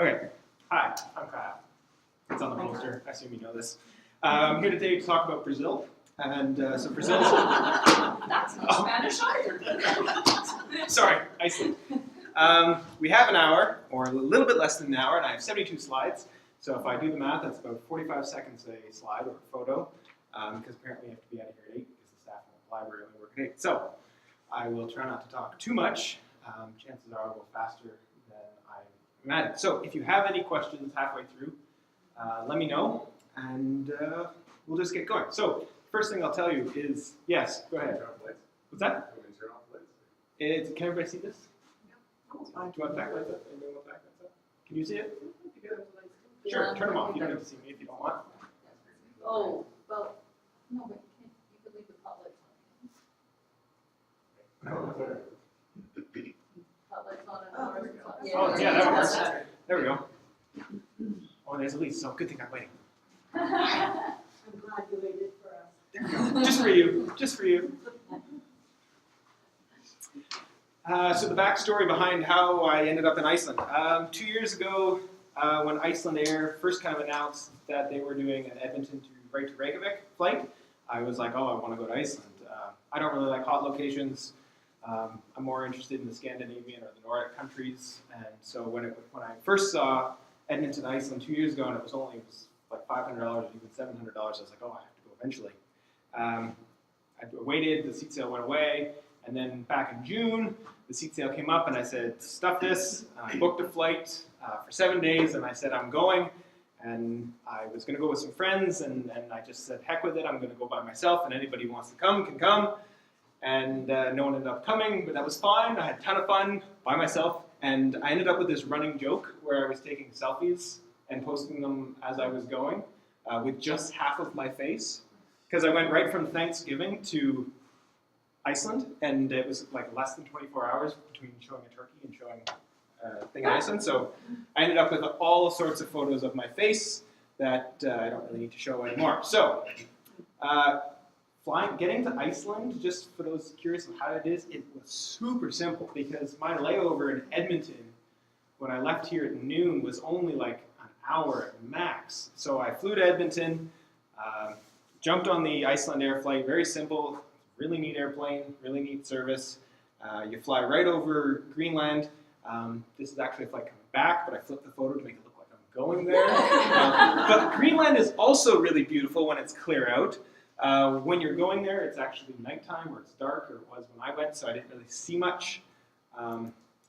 Okay. Hi, I'm Kyle. It's on the poster. I assume you know this. I'm here today to talk about Brazil. And so Brazil. That's not Spanish either. Sorry, Iceland. We have an hour, or a little bit less than an hour, and I have 72 slides. So if I do the math, that's about 45 seconds a slide or a photo, because apparently you have to be out of here at 8 because the staff in the library only work at 8. So I will try not to talk too much. Chances are I'll go faster than I imagine. So if you have any questions halfway through, let me know, and we'll just get going. So first thing I'll tell you is, yes, go ahead. What's that? Can everybody see this? Do you want backlights up? Anybody want backlights up? Can you see it? Sure, turn them off. You don't need to see me if you don't want. Oh, well, no, but you could leave the public on and ours is on. Oh, yeah, that works. There we go. Oh, there's Elise, so good thing I'm waiting. I'm glad you waited for us. There we go. Just for you. Just for you. So the backstory behind how I ended up in Iceland. 2 years ago, when Iceland Air first kind of announced that they were doing an Edmonton to Reykjavik flight, I was like, oh, I want to go to Iceland. I don't really like hot locations. I'm more interested in the Scandinavian or the Nordic countries. And so when I first saw Edmonton, Iceland 2 years ago, and it was like $500 or even $700, I was like, oh, I have to go eventually. I waited, the seat sale went away, and then back in June, the seat sale came up, and I said, stuff this. I booked a flight for 7 days, and I said, I'm going. And I was going to go with some friends, and I just said, heck with it, I'm going to go by myself, and anybody who wants to come can come. And no one ended up coming, but that was fine. I had a ton of fun by myself, and I ended up with this running joke where I was taking selfies and posting them as I was going with just half of my face, because I went right from Thanksgiving to Iceland, and it was like less than 24 hours between showing a turkey and showing a thing in Iceland. So I ended up with all sorts of photos of my face that I don't really need to show anymore. So getting to Iceland, just for those curious of how it is, it was super simple because my layover in Edmonton, when I left here at noon, was only like an hour at max. So I flew to Edmonton, jumped on the Iceland Air flight, very simple. Really neat airplane, really neat service. You fly right over Greenland. This is actually a flight coming back, but I flipped the photo to make it look like I'm going there. But Greenland is also really beautiful when it's clear out. When you're going there, it's actually nighttime or it's dark, or it was when I went, so I didn't really see much.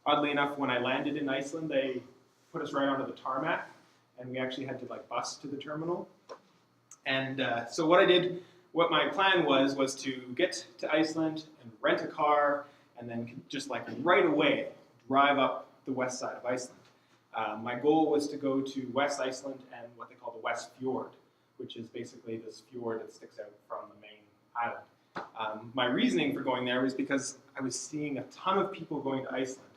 Oddly enough, when I landed in Iceland, they put us right onto the tarmac, and we actually had to bus to the terminal. And so what my plan was to get to Iceland and rent a car and then just right away drive up the west side of Iceland. My goal was to go to West Iceland and what they call the West Fjord, which is basically this fjord that sticks out from the main island. My reasoning for going there was because I was seeing a ton of people going to Iceland.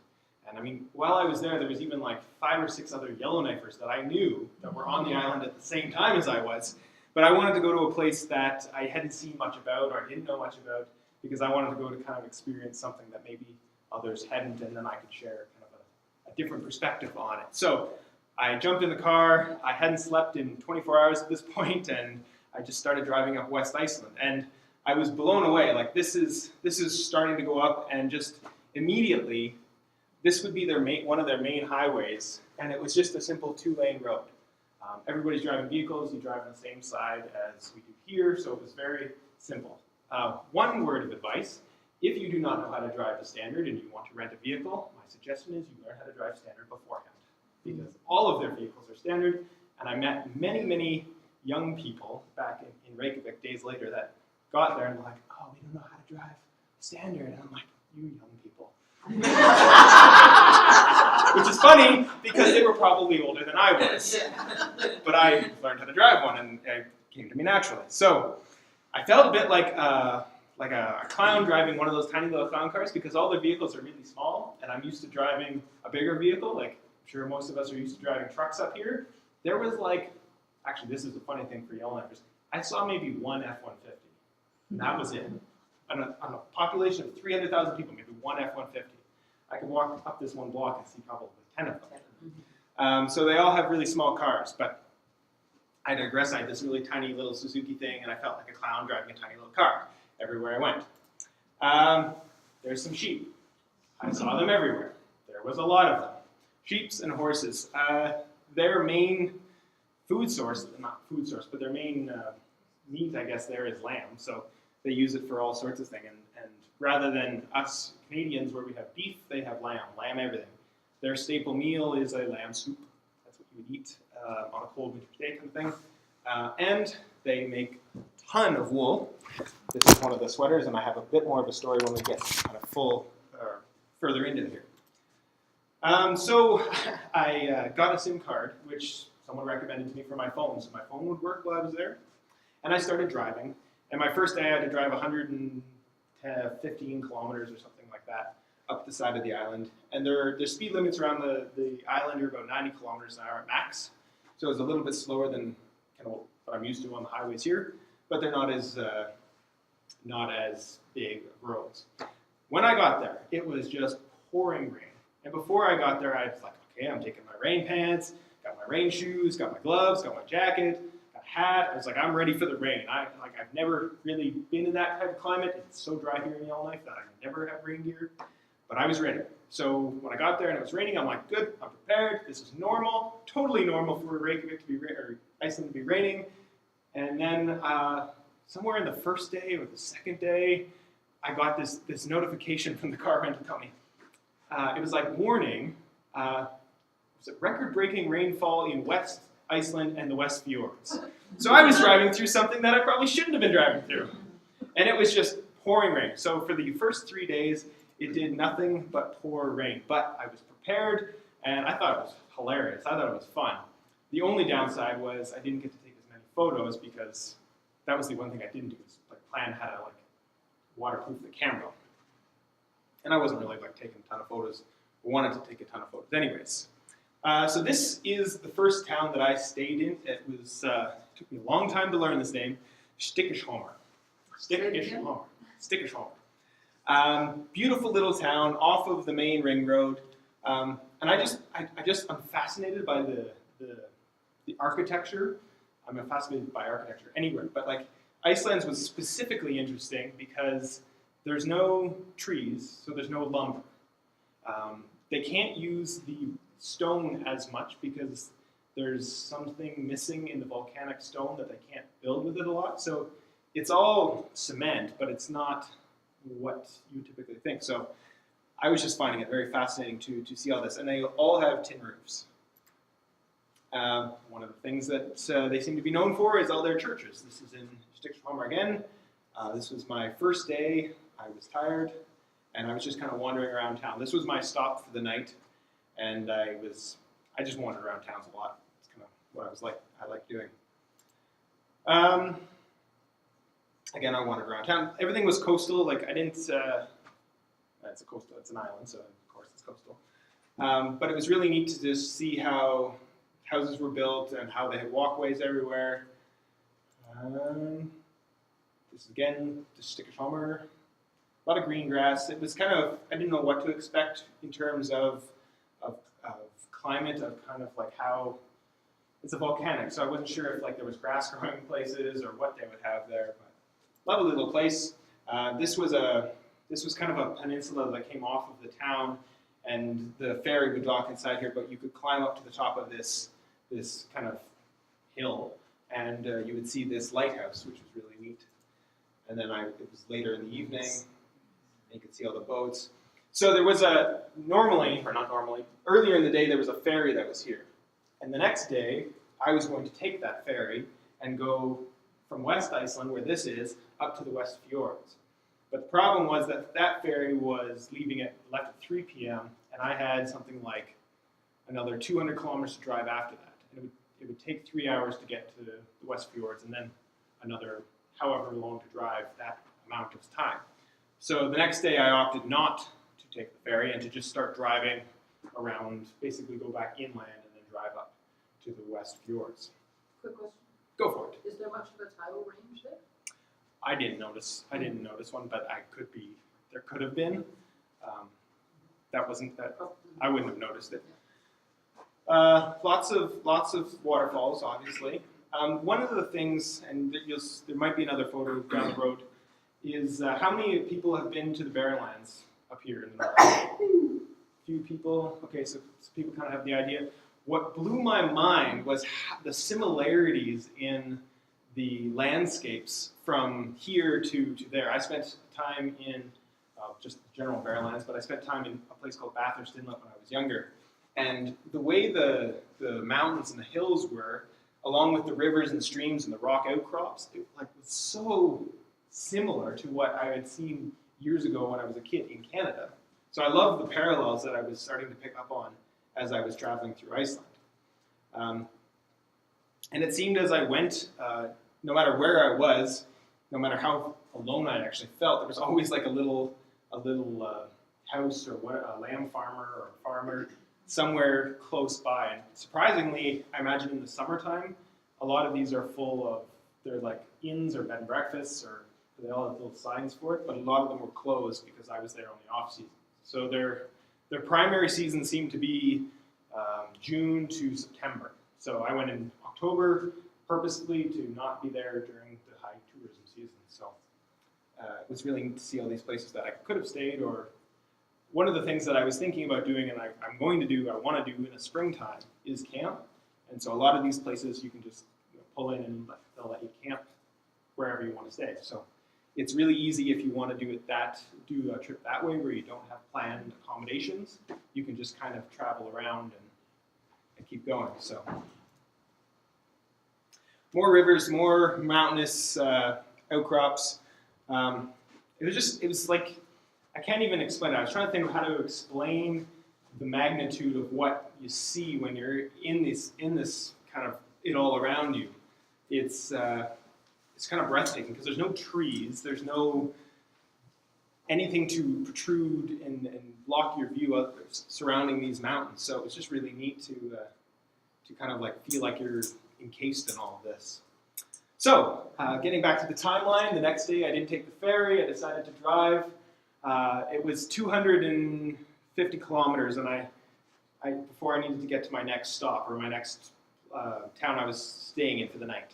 And I mean, while I was there was even 5 or 6 other Yellowknifers that I knew that were on the island at the same time as I was. But I wanted to go to a place that I hadn't seen much about or I didn't know much about because I wanted to go to kind of experience something that maybe others hadn't, and then I could share kind of a different perspective on it. So I jumped in the car. I hadn't slept in 24 hours at this point, and I just started driving up West Iceland. And I was blown away. This is starting to go up, and just immediately, this would be one of their main highways, and it was just a simple 2-lane road. Everybody's driving vehicles, you drive on the same side as we do here, so it was very simple. One word of advice, if you do not know how to drive the standard and you want to rent a vehicle, my suggestion is you learn how to drive standard beforehand, because all of their vehicles are standard, and I met many, many young people back in Reykjavik days later that got there and were like, oh, we don't know how to drive standard, and I'm like, you young people. Which is funny because they were probably older than I was. But I learned how to drive one and it came to me naturally. So I felt a bit like a clown driving one of those tiny little clown cars because all the vehicles are really small and I'm used to driving a bigger vehicle. I'm sure most of us are used to driving trucks up here. There was actually this is a funny thing for Yellowknifers, I saw maybe one F-150 and that was it. On a population of 300,000 people, maybe one F-150. I could walk up this one block and see probably 10 of them. So they all have really small cars, but I digress. I had this really tiny little Suzuki thing, and I felt like a clown driving a tiny little car everywhere I went. There's some sheep. I saw them everywhere. There was a lot of them. Sheep and horses. Their main food source, not food source, but their main meat, I guess, there is lamb. So they use it for all sorts of things. And rather than us Canadians where we have beef, they have lamb everything. Their staple meal is a lamb soup. That's what you would eat on a cold winter day kind of thing. And they make a ton of wool. This is one of the sweaters, and I have a bit more of a story when we get kind of further into here. So I got a SIM card, which someone recommended to me for my phone. So my phone would work while I was there. And I started driving. And my first day I had to drive 115 kilometers or something like that up the side of the island. And the speed limits around the island are about 90 kilometers an hour at max. So it's a little bit slower than kind of what I'm used to on the highways here. But they're not as big roads. When I got there, it was just pouring rain. And before I got there, I was like, okay, I'm taking my rain pants, got my rain shoes, got my gloves, got my jacket, got a hat. I was like, I'm ready for the rain. I've never really been in that type of climate. It's so dry here in Yellowknife that I never have rain gear. But I was ready. So when I got there and it was raining, I'm like, good, I'm prepared. This is normal, totally normal for Reykjavik to be or Iceland to be raining. And then somewhere in the first day or the second day, I got this notification from the car rental company. It was like warning, was it record-breaking rainfall in West Iceland and the West Fjords. So I was driving through something that I probably shouldn't have been driving through. And it was just pouring rain. So for the first 3 days, it did nothing but pour rain. But I was prepared, and I thought it was hilarious. I thought it was fun. The only downside was I didn't get to take as many photos because that was the one thing I didn't do. Is plan how to waterproof the camera. And I wasn't really taking a ton of photos. I wanted to take a ton of photos anyways. So this is the first town that I stayed in. It was took me a long time to learn this name. Stikkishholmer. Stikkishholmer. Beautiful little town off of the main ring road. And I'm fascinated by the architecture. I'm fascinated by architecture anywhere, but Iceland's was specifically interesting because there's no trees, so there's no lumber. They can't use the stone as much because there's something missing in the volcanic stone that they can't build with it a lot. So it's all cement, but it's not what you typically think. So I was just finding it very fascinating to see all this. And they all have tin roofs. One of the things that they seem to be known for is all their churches. This is in Stikkishholmer again. This was my first day. I was tired, and I was just kind of wandering around town. This was my stop for the night, and I just wandered around towns a lot. It's kind of what I like doing. Again, I wandered around town. Everything was coastal. I didn't. It's a coastal. It's an island, so of course it's coastal. But it was really neat to just see how houses were built and how they had walkways everywhere. This is again just Stikkishholmer. A lot of green grass. It was kind of, I didn't know what to expect in terms of climate, of kind of how, it's a volcanic, so I wasn't sure if there was grass growing in places or what they would have there. But lovely little place. This was kind of a peninsula that came off of the town, and the ferry would dock inside here, but you could climb up to the top of this kind of hill, and you would see this lighthouse, which was really neat. And then it was later in the evening, and you could see all the boats. So there was earlier in the day there was a ferry that was here. And the next day, I was going to take that ferry and go from West Iceland, where this is, up to the West Fjords. But the problem was that ferry was left at 3 p.m., and I had something like another 200 kilometers to drive after that. And it would take 3 hours to get to the West Fjords, and then another however long to drive that amount of time. So the next day I opted not to take the ferry and to just start driving around, basically go back inland and then drive up to the West Fjords. Quick question. Go for it. Is there much of a tidal range there? I didn't notice one, but there could have been. I wouldn't have noticed it. Lots of waterfalls, obviously. One of the things, and there might be another photo down the road, is how many people have been to the Barrenlands up here in the north? Few people. Okay, so people kind of have the idea. What blew my mind was the similarities in the landscapes from here to there. I spent time in just general Barrenlands, but I spent time in a place called Bathurst Inlet when I was younger. And the way the mountains and the hills were, along with the rivers and streams and the rock outcrops, it was so similar to what I had seen years ago when I was a kid in Canada. So I love the parallels that I was starting to pick up on as I was traveling through Iceland. And it seemed as I went, no matter where I was, no matter how alone I actually felt, there was always like a little house or a lamb farmer or a farmer somewhere close by. And surprisingly, I imagine in the summertime, a lot of these are full of, they're like inns or bed and breakfasts, or they all have little signs for it, but a lot of them were closed because I was there on the off season. So their primary season seemed to be June to September. So I went in October purposely to not be there during the high tourism season. So it was really neat to see all these places that I could have stayed. Or one of the things that I was thinking about doing, and I'm going to do, I want to do in the springtime, is camp. And so a lot of these places you can just pull in and they'll let you camp wherever you want to stay. So it's really easy if you want to do a trip that way where you don't have planned accommodations. You can just kind of travel around and keep going. So more rivers, more mountainous outcrops. It was like, I can't even explain it. I was trying to think of how to explain the magnitude of what you see when you're in this kind of it all around you. It's kind of breathtaking because there's no trees, there's no anything to protrude and block your view of surrounding these mountains. So it was just really neat to kind of like feel like you're encased in all of this. So getting back to the timeline, the next day I didn't take the ferry. I decided to drive. It was 250 kilometers, and I before I needed to get to my next stop or my next town I was staying in for the night.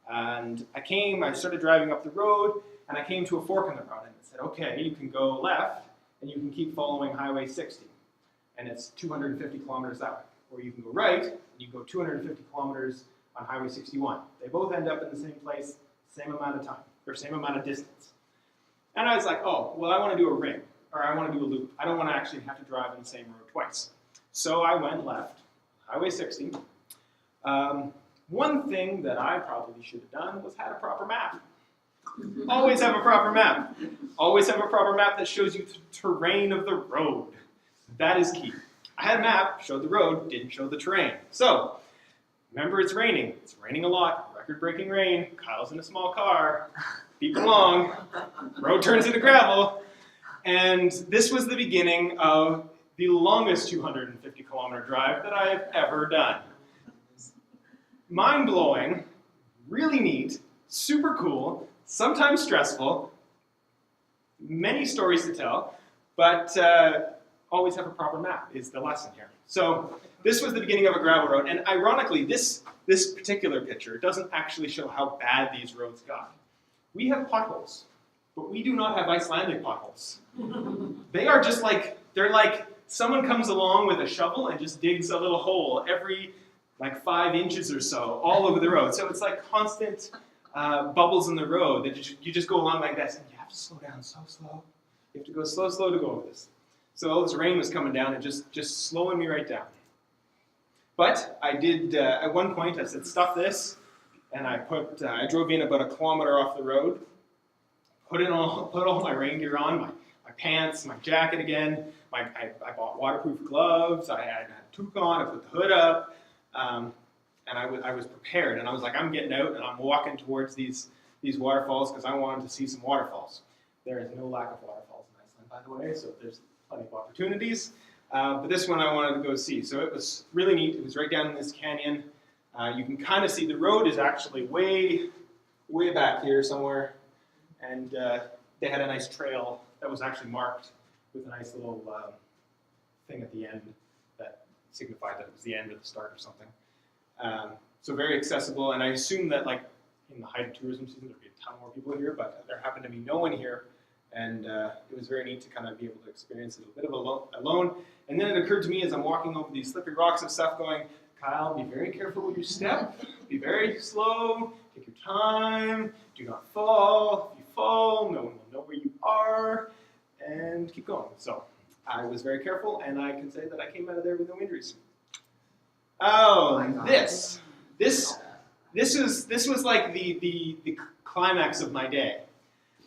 And I started driving up the road, and I came to a fork in the road, and it said, okay, you can go left, and you can keep following Highway 60, and it's 250 kilometers that way. Or you can go right, and you go 250 kilometers on Highway 61. They both end up in the same place, same amount of time, or same amount of distance. And I was like, oh, well, I want to do a ring, or I want to do a loop. I don't want to actually have to drive in the same road twice. So I went left, Highway 60. One thing that I probably should have done was had a proper map. Always have a proper map. Always have a proper map that shows you the terrain of the road. That is key. I had a map, showed the road, didn't show the terrain. So, remember it's raining. It's raining a lot, record-breaking rain. Kyle's in a small car, beep along, road turns into gravel. And this was the beginning of the longest 250-kilometer drive that I have ever done. Mind-blowing, really neat, super cool, sometimes stressful, many stories to tell, but always have a proper map is the lesson here. So this was the beginning of a gravel road, and ironically, this particular picture doesn't actually show how bad these roads got. We have potholes, but we do not have Icelandic potholes. They are just like, they're like someone comes along with a shovel and just digs a little hole every like 5 inches or so all over the road. So it's like constant bubbles in the road that you just go along like this, and you have to slow down so slow. You have to go slow to go over this. So all this rain was coming down and just slowing me right down. But I did, at one point I said, stuff this, and I drove in about 1 kilometer off the road, put all my rain gear on, my pants, my jacket again, I bought waterproof gloves, I had a toque on, I put the hood up, and I was prepared, and I was like, I'm getting out, and I'm walking towards these waterfalls because I wanted to see some waterfalls. There is no lack of waterfalls in Iceland, by the way, so there's plenty of opportunities. But this one I wanted to go see. So it was really neat. It was right down in this canyon. You can kind of see the road is actually way back here somewhere, and they had a nice trail that was actually marked with a nice little thing at the end that signified that it was the end or the start or something. So very accessible, and I assume that like in the height of tourism season there'd be a ton more people here, but there happened to be no one here, and it was very neat to kind of be able to experience it a bit of alone. And then it occurred to me as I'm walking over these slippery rocks and stuff going, Kyle, be very careful with your step, be very slow, take your time, do not fall. If you fall, no one will know where you are, and keep going. So I was very careful, and I can say that I came out of there with no injuries. Oh, this was like the climax of my day.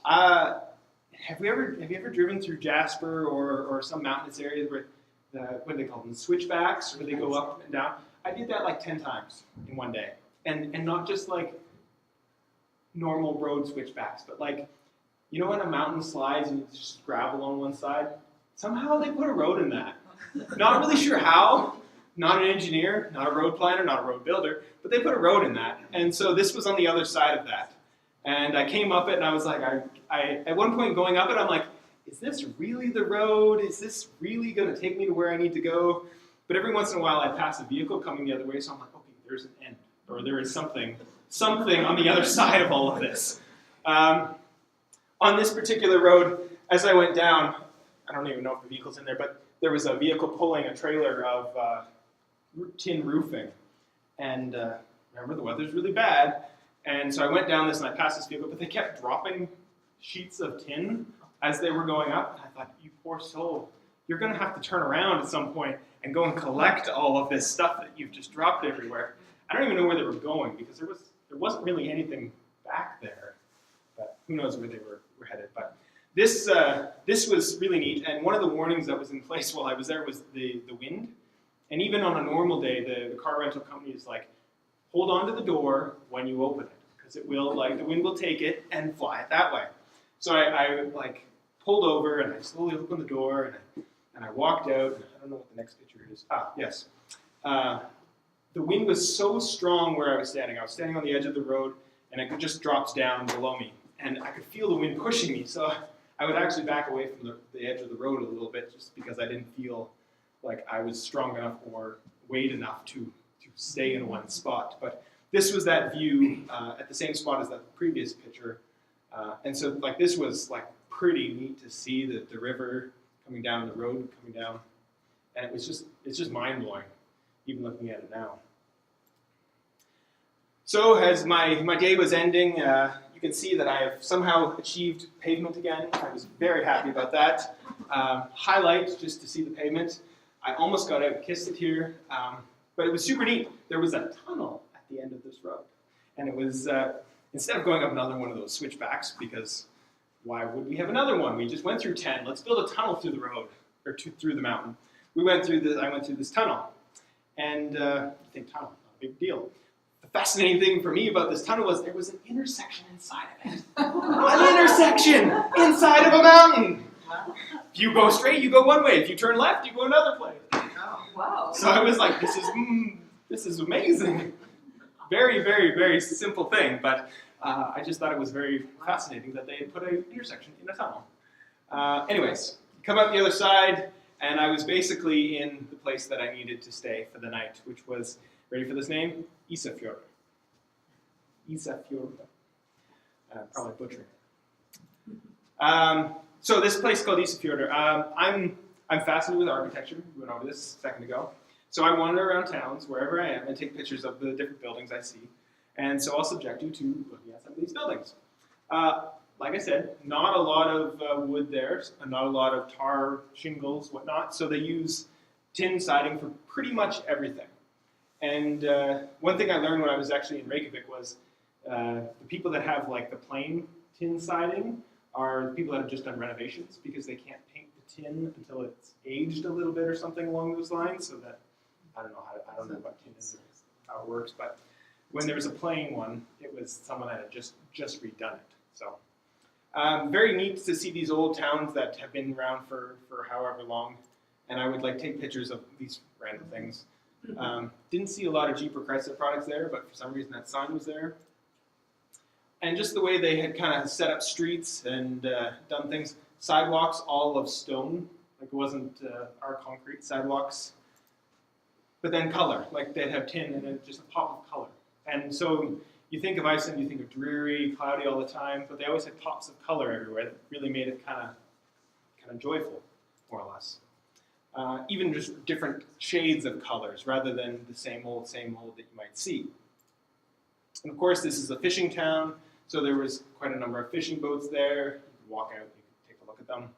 Have you ever driven through Jasper or some mountainous areas where what do they call them, switchbacks, where they go up and down? I did that like 10 times in one day, and not just like normal road switchbacks, but like, you know when a mountain slides and it's just gravel on one side? Somehow they put a road in that. Not really sure how. Not an engineer, not a road planner, not a road builder, but they put a road in that. And so this was on the other side of that. And I came up it and I was like, I at one point going up it, I'm like, is this really the road? Is this really going to take me to where I need to go? But every once in a while I pass a vehicle coming the other way, so I'm like, okay, there's an end. Or there is something on the other side of all of this. On this particular road, as I went down, I don't even know if the vehicle's in there, but there was a vehicle pulling a trailer of tin roofing. And remember, the weather's really bad. And so I went down this and I passed this vehicle, but they kept dropping sheets of tin as they were going up. And I thought, you poor soul, you're going to have to turn around at some point and go and collect all of this stuff that you've just dropped everywhere. I don't even know where they were going because there wasn't really anything back there. But who knows where they were headed. But this was really neat. And one of the warnings that was in place while I was there was the wind. And even on a normal day, the car rental company is like, hold on to the door when you open it, because it will, like, the wind will take it and fly it that way. So I like pulled over and I slowly opened the door and I walked out. And I don't know what the next picture is. Yes. The wind was so strong where I was standing. I was standing on the edge of the road and it just drops down below me. And I could feel the wind pushing me. So I would actually back away from the edge of the road a little bit just because I didn't feel like I was strong enough or weighed enough to stay in one spot. But this was that view at the same spot as that previous picture. And so like this was like pretty neat to see the river coming down, the road coming down. And it's just mind-blowing, even looking at it now. So as my day was ending, you can see that I have somehow achieved pavement again. I was very happy about that. Highlight just to see the pavement. I almost got out and kissed it here, but it was super neat. There was a tunnel at the end of this road. And it was, instead of going up another one of those switchbacks, because why would we have another one? We just went through 10. Let's build a tunnel through the road, or through the mountain. I went through this tunnel. And I think tunnel, not a big deal. The fascinating thing for me about this tunnel was there was an intersection inside of it. An intersection inside of a mountain. If you go straight, you go one way. If you turn left, you go another place. Oh, wow. So I was like, this is amazing. Very, very, very simple thing, but I just thought it was very fascinating that they had put an intersection in a tunnel. Anyways, come out the other side, and I was basically in the place that I needed to stay for the night, which was, ready for this name? Isafjord. Isafjord. Probably butchering it. So this place called Isafjord, I'm fascinated with architecture. We went over this a second ago. So I wander around towns, wherever I am, and take pictures of the different buildings I see. And so I'll subject you to looking at some of these buildings. Like I said, not a lot of wood there, not a lot of tar, shingles, whatnot. So they use tin siding for pretty much everything. And one thing I learned when I was actually in Reykjavik was the people that have like the plain tin siding are the people that have just done renovations because they can't paint the tin until it's aged a little bit or something along those lines. So that I don't know what tin is, how it works, but when there was a plain one, it was someone that had just redone it. So very neat to see these old towns that have been around for however long, and I would like take pictures of these random things. Didn't see a lot of Jeep or Chrysler products there, but for some reason that sign was there. And just the way they had kind of set up streets and done things, sidewalks all of stone, like it wasn't our concrete sidewalks. but then color, like they'd have tin and then just a pop of color. And so you think of Iceland, you think of dreary, cloudy all the time, but they always had pops of color everywhere that really made it kind of joyful, more or less. Even just different shades of colors rather than the same old that you might see. And of course, this is a fishing town, so there was quite a number of fishing boats there. You could walk out, you could take a look at them.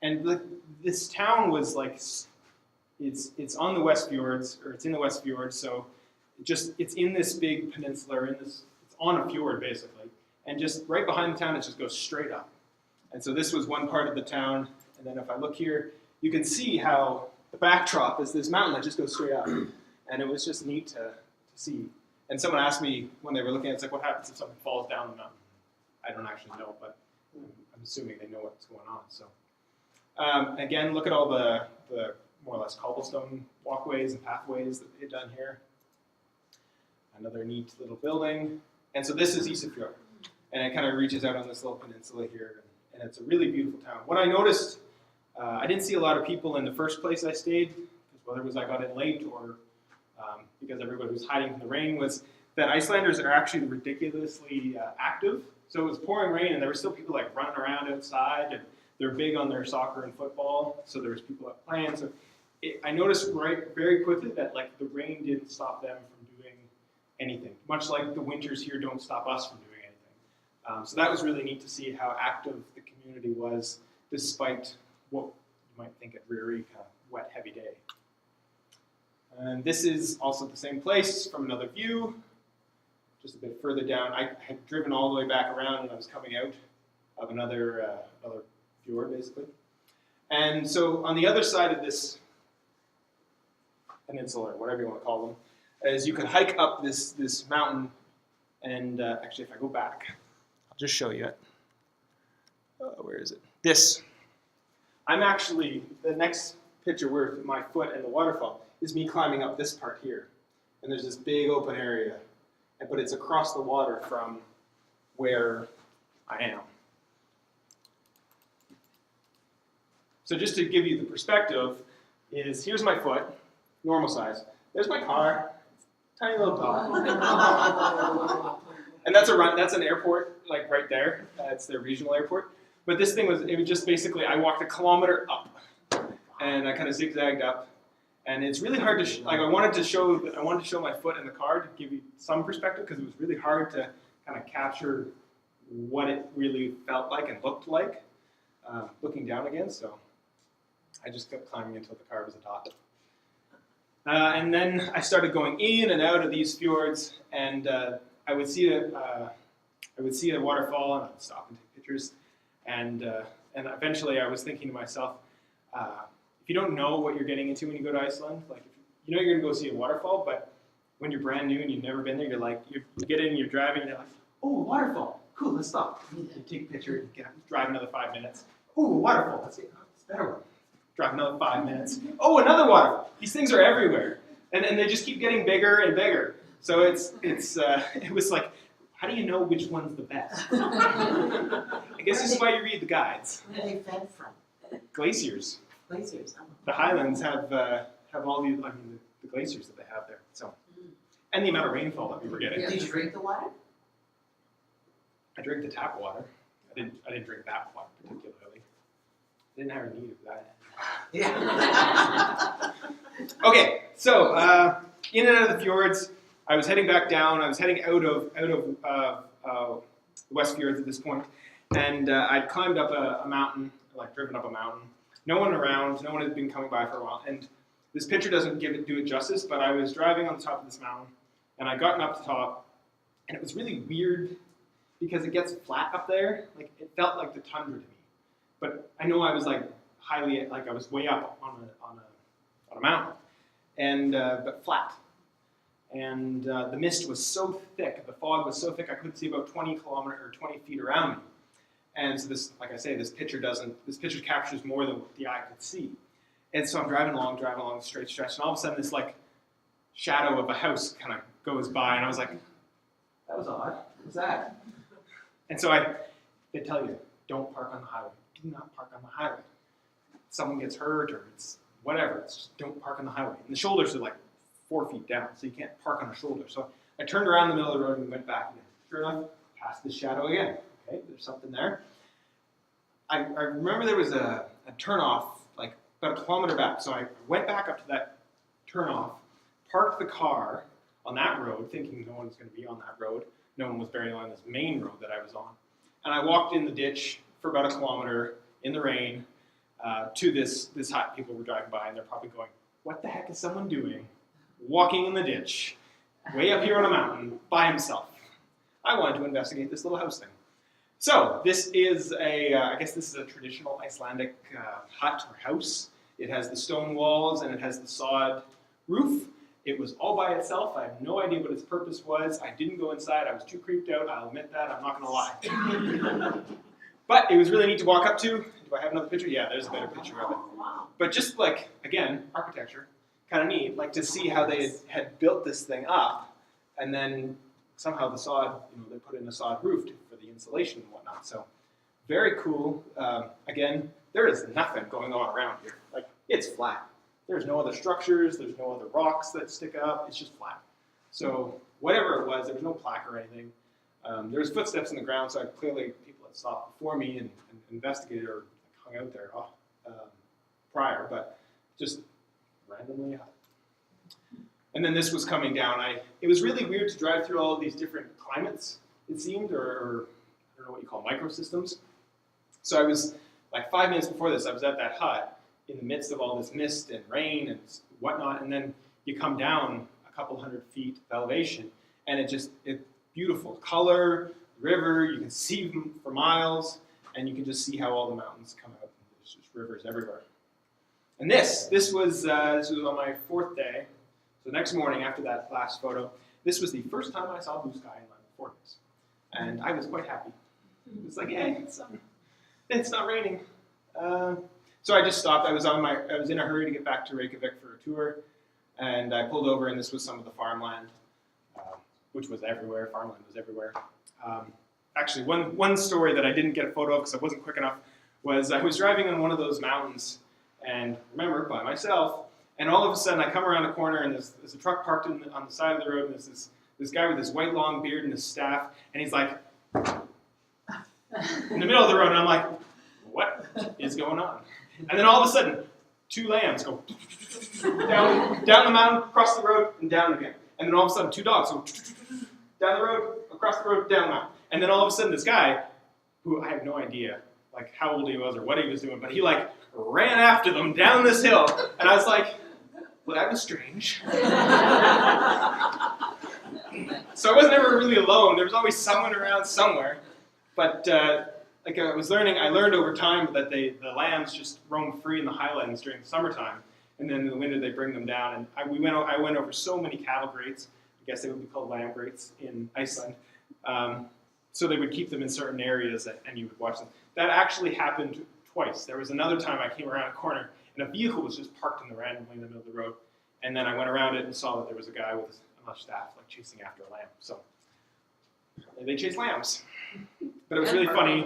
And this town was like, it's on the West Fjords, or it's in the West Fjords, so it's in this big peninsula, it's on a fjord basically, and just right behind the town it just goes straight up. And so this was one part of the town, and then if I look here, you can see how the backdrop is this mountain that just goes straight up, and it was just neat to see. And someone asked me when they were looking at it, it's like, what happens if something falls down the mountain? I don't actually know, but I'm assuming they know what's going on. So again, look at all the more or less cobblestone walkways and pathways that they've done here. Another neat little building. And so this is Isafjord. And it kind of reaches out on this little peninsula here. And it's a really beautiful town. What I noticed, I didn't see a lot of people in the first place I stayed, because whether it was I got in late or because everybody was hiding from the rain, was that Icelanders are actually ridiculously active. So it was pouring rain and there were still people like running around outside, and they're big on their soccer and football. So there was people out playing. So I noticed very quickly that like the rain didn't stop them from doing anything, much like the winters here don't stop us from doing anything. So that was really neat to see how active the community was, despite what you might think a dreary, kind of wet, heavy day. And this is also the same place from another view, just a bit further down. I had driven all the way back around and I was coming out of another fjord, basically. And so on the other side of this peninsula, or whatever you want to call them, is you can hike up this mountain, and actually if I go back, I'll just show you it. Where is it? This. I'm actually, the next picture where my foot and the waterfall is me climbing up this part here. And there's this big open area, but it's across the water from where I am. So just to give you the perspective, here's my foot, normal size. There's my car, tiny little dog. And that's an airport, like right there. It's their regional airport. But this thing was just basically, I walked a kilometer up, and I kind of zigzagged up. And it's really hard to, I wanted to show my foot in the car to give you some perspective, because it was really hard to kind of capture what it really felt like and looked like, looking down again. So I just kept climbing until the car was a dot. And then I started going in and out of these fjords, and I would see a waterfall, and I would stop and take pictures. And eventually, I was thinking to myself, if you don't know what you're getting into when you go to Iceland, like you know you're gonna go see a waterfall, but when you're brand new and you've never been there, you're like, you get in, you're driving, and you're like, oh, waterfall, cool, let's stop. You take a picture, and drive another 5 minutes. Oh, waterfall, that's it, it's a better one. Drive another 5 minutes. Oh, another waterfall. These things are everywhere, and they just keep getting bigger and bigger. So it was like, how do you know which one's the best? I guess this is why you read the guides. Where are they fed from? Glaciers. Glaciers. Oh. The highlands have all these, the glaciers that they have there. So, and the amount of rainfall that we were getting. Did you drink the water? I drank the tap water. I didn't drink that water particularly. I didn't have a need of that. Yeah. Okay, so in and out of the fjords, I was heading back down. I was heading out of the West Fjords at this point, and I'd climbed up a mountain, like driven up a mountain. No one around. No one had been coming by for a while. And this picture doesn't do it justice, but I was driving on the top of this mountain, and I'd gotten up the top, and it was really weird because it gets flat up there. Like it felt like the tundra to me, but I know I was like I was way up on a mountain, and but flat. And the mist was so thick, the fog was so thick, I couldn't see about 20 feet around me. And so this, like I say, this picture captures more than what the eye could see. And so I'm driving along the straight stretch, and all of a sudden this like shadow of a house kind of goes by, and I was like, that was odd. What's that? And so they tell you, don't park on the highway. Do not park on the highway. Someone gets hurt, or it's whatever, it's just don't park on the highway. And the shoulders are like 4 feet down, so you can't park on a shoulder. So I turned around in the middle of the road and went back again. Sure enough, past this shadow again. Okay, there's something there. I remember there was a turnoff like about 1 kilometer back. So I went back up to that turnoff, parked the car on that road, thinking no one was going to be on that road. No one was buried on this main road that I was on. And I walked in the ditch for about 1 kilometer in the rain to this hut. People were driving by and they're probably going, what the heck is someone doing walking in the ditch way up here on a mountain by himself? I wanted to investigate this little house thing. So this is I guess this is a traditional Icelandic hut or house. It has the stone walls and it has the sod roof. It was all by itself. I have no idea what its purpose was. I didn't go inside. I was too creeped out. I'll admit that. I'm not going to lie. But it was really neat to walk up to. Do I have another picture? Yeah, there's a better picture of it. Wow. But just like, again, architecture, kind of neat, like to see how they had built this thing up, and then somehow the sod, they put in a sod roof for the insulation and whatnot. So very cool. Again, there is nothing going on around here. Like, it's flat. There's no other structures. There's no other rocks that stick up. It's just flat. So whatever it was, there was no plaque or anything. There was footsteps in the ground, so clearly people had stopped before me and investigated or hung out there prior, but just randomly. And then this was coming down. It was really weird to drive through all of these different climates, it seemed, or I don't know what you call microsystems. So I was, like 5 minutes before this, I was at that hut in the midst of all this mist and rain and whatnot, and then you come down a couple 100 feet of elevation, and it's beautiful color, river, you can see them for miles, and you can just see how all the mountains come out. There's just rivers everywhere. And this was on my 4th day. So the next morning after that last photo, this was the first time I saw blue sky in my 4 days. And I was quite happy. It was like, hey, it's not raining. So I just stopped. I was in a hurry to get back to Reykjavik for a tour, and I pulled over, and this was some of the farmland, which was everywhere. Farmland was everywhere. Actually, one story that I didn't get a photo of because I wasn't quick enough was I was driving on one of those mountains, and remember, by myself, and all of a sudden I come around a corner, and there's a truck parked on the side of the road, and there's this guy with this white long beard and his staff, and he's like, in the middle of the road, and I'm like, what is going on? And then all of a sudden, 2 lambs go down the mountain, across the road, and down again. And then all of a sudden, 2 dogs go down the road, across the road, down the mountain. And then all of a sudden, this guy, who I have no idea, like how old he was or what he was doing, but he like ran after them down this hill. And I was like, well, that was strange. So I wasn't ever really alone. There was always someone around somewhere. But like I learned over time that the lambs just roam free in the highlands during the summertime, and then in the winter they bring them down. And I went over so many cattle grates. I guess they would be called lamb grates in Iceland. So they would keep them in certain areas, and you would watch them. That actually happened twice. There was another time I came around a corner, and a vehicle was just parked randomly in the middle of the road. And then I went around it and saw that there was a guy with a mustache like chasing after a lamb. So they chase lambs. But it was really funny.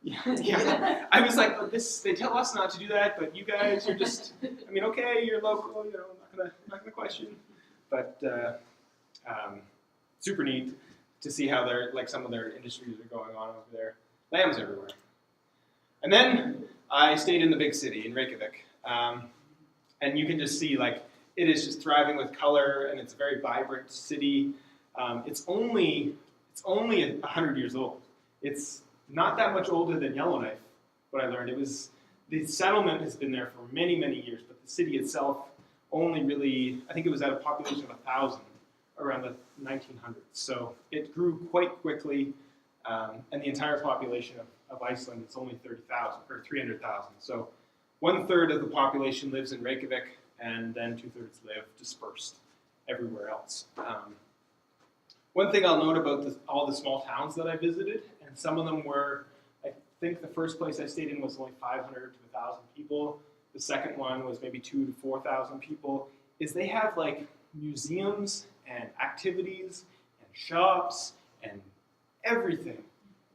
Yeah. I was like, they tell us not to do that, but you guys, you're just, okay, you're local, I'm not gonna question. But super neat to see how some of their industries are going on over there. Lambs everywhere. And then I stayed in the big city in Reykjavik. And you can just see, it is just thriving with color, and it's a very vibrant city. It's only 100 years old. It's not that much older than Yellowknife, what I learned. The settlement has been there for many, many years, but the city itself only really, I think it was at a population of 1,000 around the 1900s. So it grew quite quickly, and the entire population of Iceland is only 30,000 or 300,000. So 1/3 of the population lives in Reykjavik, and then 2/3 live dispersed everywhere else. One thing I'll note about all the small towns that I visited, and some of them were, I think the first place I stayed in was only 500 to 1,000 people. The second one was maybe 2,000 to 4,000 people, is they have museums and activities and shops and everything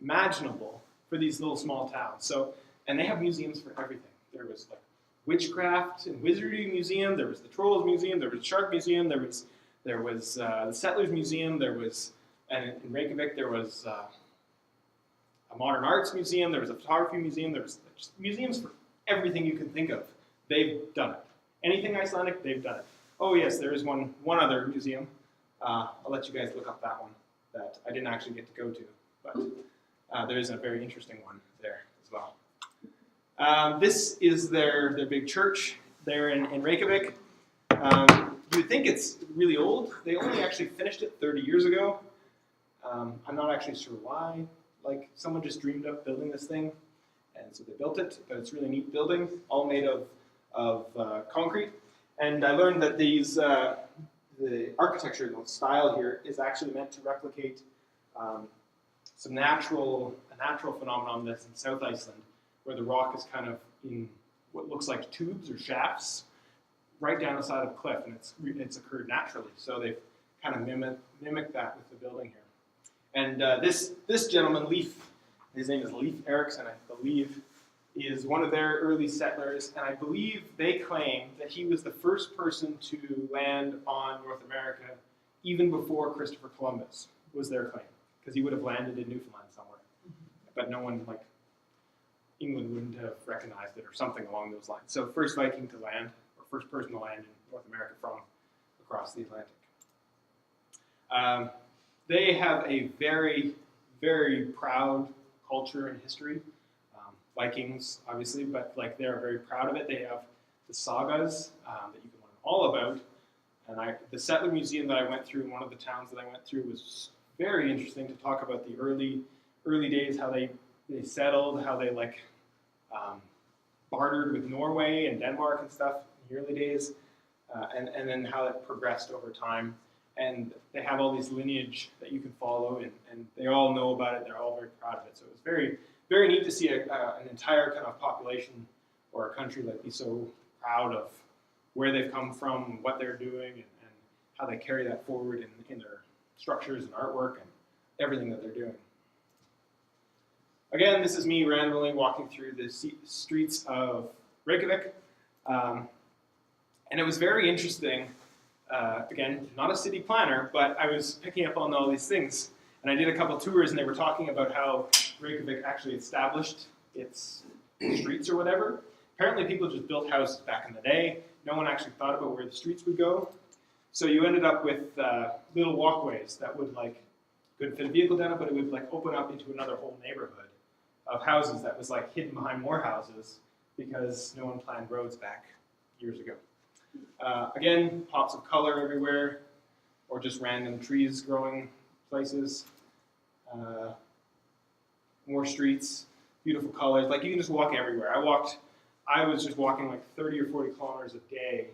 imaginable for these little small towns. So, and they have museums for everything. There was witchcraft and wizardry museum. There was the Trolls Museum. There was the Shark Museum. There was the Settlers Museum. There was, and in Reykjavik, there was a modern arts museum. There was a photography museum. There was just museums for everything you can think of. They've done it. Anything Icelandic, they've done it. Oh yes, there is one other museum. I'll let you guys look up that one that I didn't actually get to go to, but there is a very interesting one there as well. This is their big church there in Reykjavik. You would think it's really old. They only actually finished it 30 years ago. I'm not actually sure why. Like, someone just dreamed up building this thing, and so they built it. But it's a really neat building, all made of concrete. And I learned that these the architecture, the style here, is actually meant to replicate a natural phenomenon that's in South Iceland, where the rock is kind of in what looks like tubes or shafts right down the side of a cliff, and it's occurred naturally. So they've kind of mimicked that with the building here. And this gentleman, Leif, his name is Leif Erikson, I believe, is one of their early settlers, and I believe they claim that he was the first person to land on North America even before Christopher Columbus, was their claim, because he would have landed in Newfoundland somewhere. But no one, like, England wouldn't have recognized it or something along those lines. So first Viking to land, or first person to land in North America from across the Atlantic. They have a very, very proud culture and history. Vikings, obviously, but like they're very proud of it. They have the sagas that you can learn all about. And the Settler Museum that I went through in one of the towns that I went through was very interesting to talk about the early days, how they settled, how they bartered with Norway and Denmark and stuff in the early days, and then how it progressed over time. And they have all these lineage that you can follow, and they all know about it. They're all very proud of it. So it was very, very neat to see an entire kind of population or a country be so proud of where they've come from, what they're doing, and how they carry that forward in their structures and artwork and everything that they're doing. Again, this is me randomly walking through the streets of Reykjavik. And it was very interesting. Again, not a city planner, but I was picking up on all these things. And I did a couple tours, and they were talking about how Reykjavik actually established its streets or whatever. Apparently people just built houses back in the day. No one actually thought about where the streets would go. So you ended up with little walkways that would could fit a vehicle down it, but it would open up into another whole neighborhood of houses that was hidden behind more houses because no one planned roads back years ago. Again, pops of color everywhere, or just random trees growing places. More streets, beautiful colors. You can just walk everywhere. I was just walking 30 or 40 kilometers a day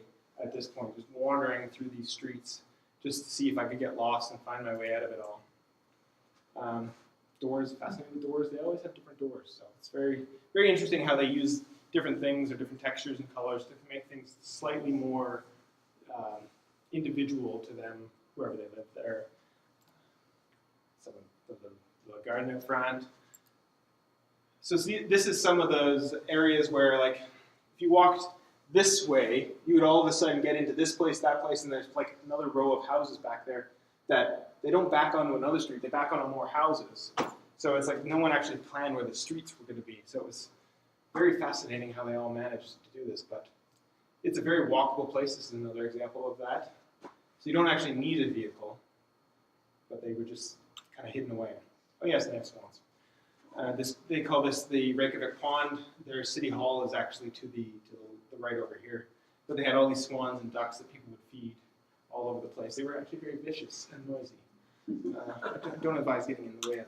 at this point, just wandering through these streets just to see if I could get lost and find my way out of it all. Doors, fascinating doors. They always have different doors, so it's very, very interesting how they use different things or different textures and colors to make things slightly more individual to them, wherever they live there. Some of the garden in front. So see, this is some of those areas where, if you walked this way, you would all of a sudden get into this place, that place, and there's another row of houses back there that they don't back onto another street, they back onto more houses. So it's no one actually planned where the streets were going to be. So it was very fascinating how they all managed to do this, but it's a very walkable place. This is another example of that. So you don't actually need a vehicle, but they were just kind of hidden away. Oh yes, they have swans. They call this the Reykjavik Pond. Their city hall is actually to the right over here. But they had all these swans and ducks that people would feed all over the place. They were actually very vicious and noisy. I don't advise getting in the way of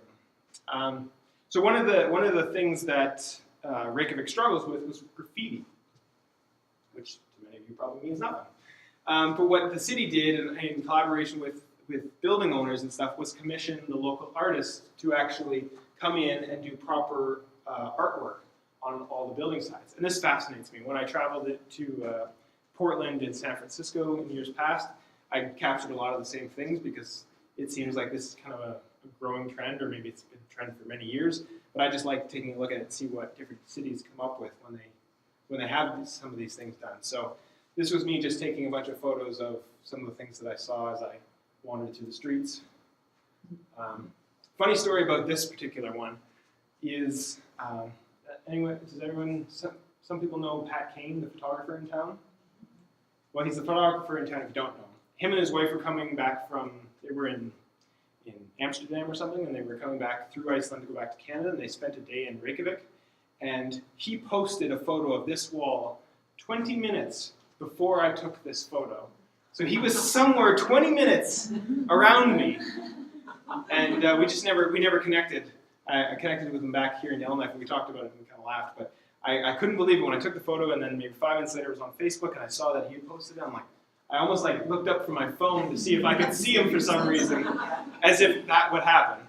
them. So one of the things that Reykjavik struggles with was graffiti, which to many of you probably means nothing. But what the city did, in collaboration with building owners and stuff, was commission the local artists to actually come in and do proper artwork on all the building sites. And this fascinates me. When I traveled to Portland and San Francisco in years past, I captured a lot of the same things because it seems like this is kind of a growing trend, or maybe it's been a trend for many years. But I just like taking a look at it and see what different cities come up with when they when they have some of these things done. So this was me just taking a bunch of photos of some of the things that I saw as I wandered through the streets. Funny story about this particular one is, some people know Pat Kane, the photographer in town? Well, he's the photographer in town if you don't know him. Him and his wife were coming back they were in Amsterdam or something, and they were coming back through Iceland to go back to Canada, and they spent a day in Reykjavik. And he posted a photo of this wall 20 minutes before I took this photo. So he was somewhere 20 minutes around me. And we never connected. I connected with him back here in Yellowknife, and we talked about it, and we kind of laughed. But I couldn't believe it when I took the photo, and then maybe 5 minutes later it was on Facebook, and I saw that he had posted it. I'm like, I almost looked up from my phone to see if I could see him for some reason, as if that would happen.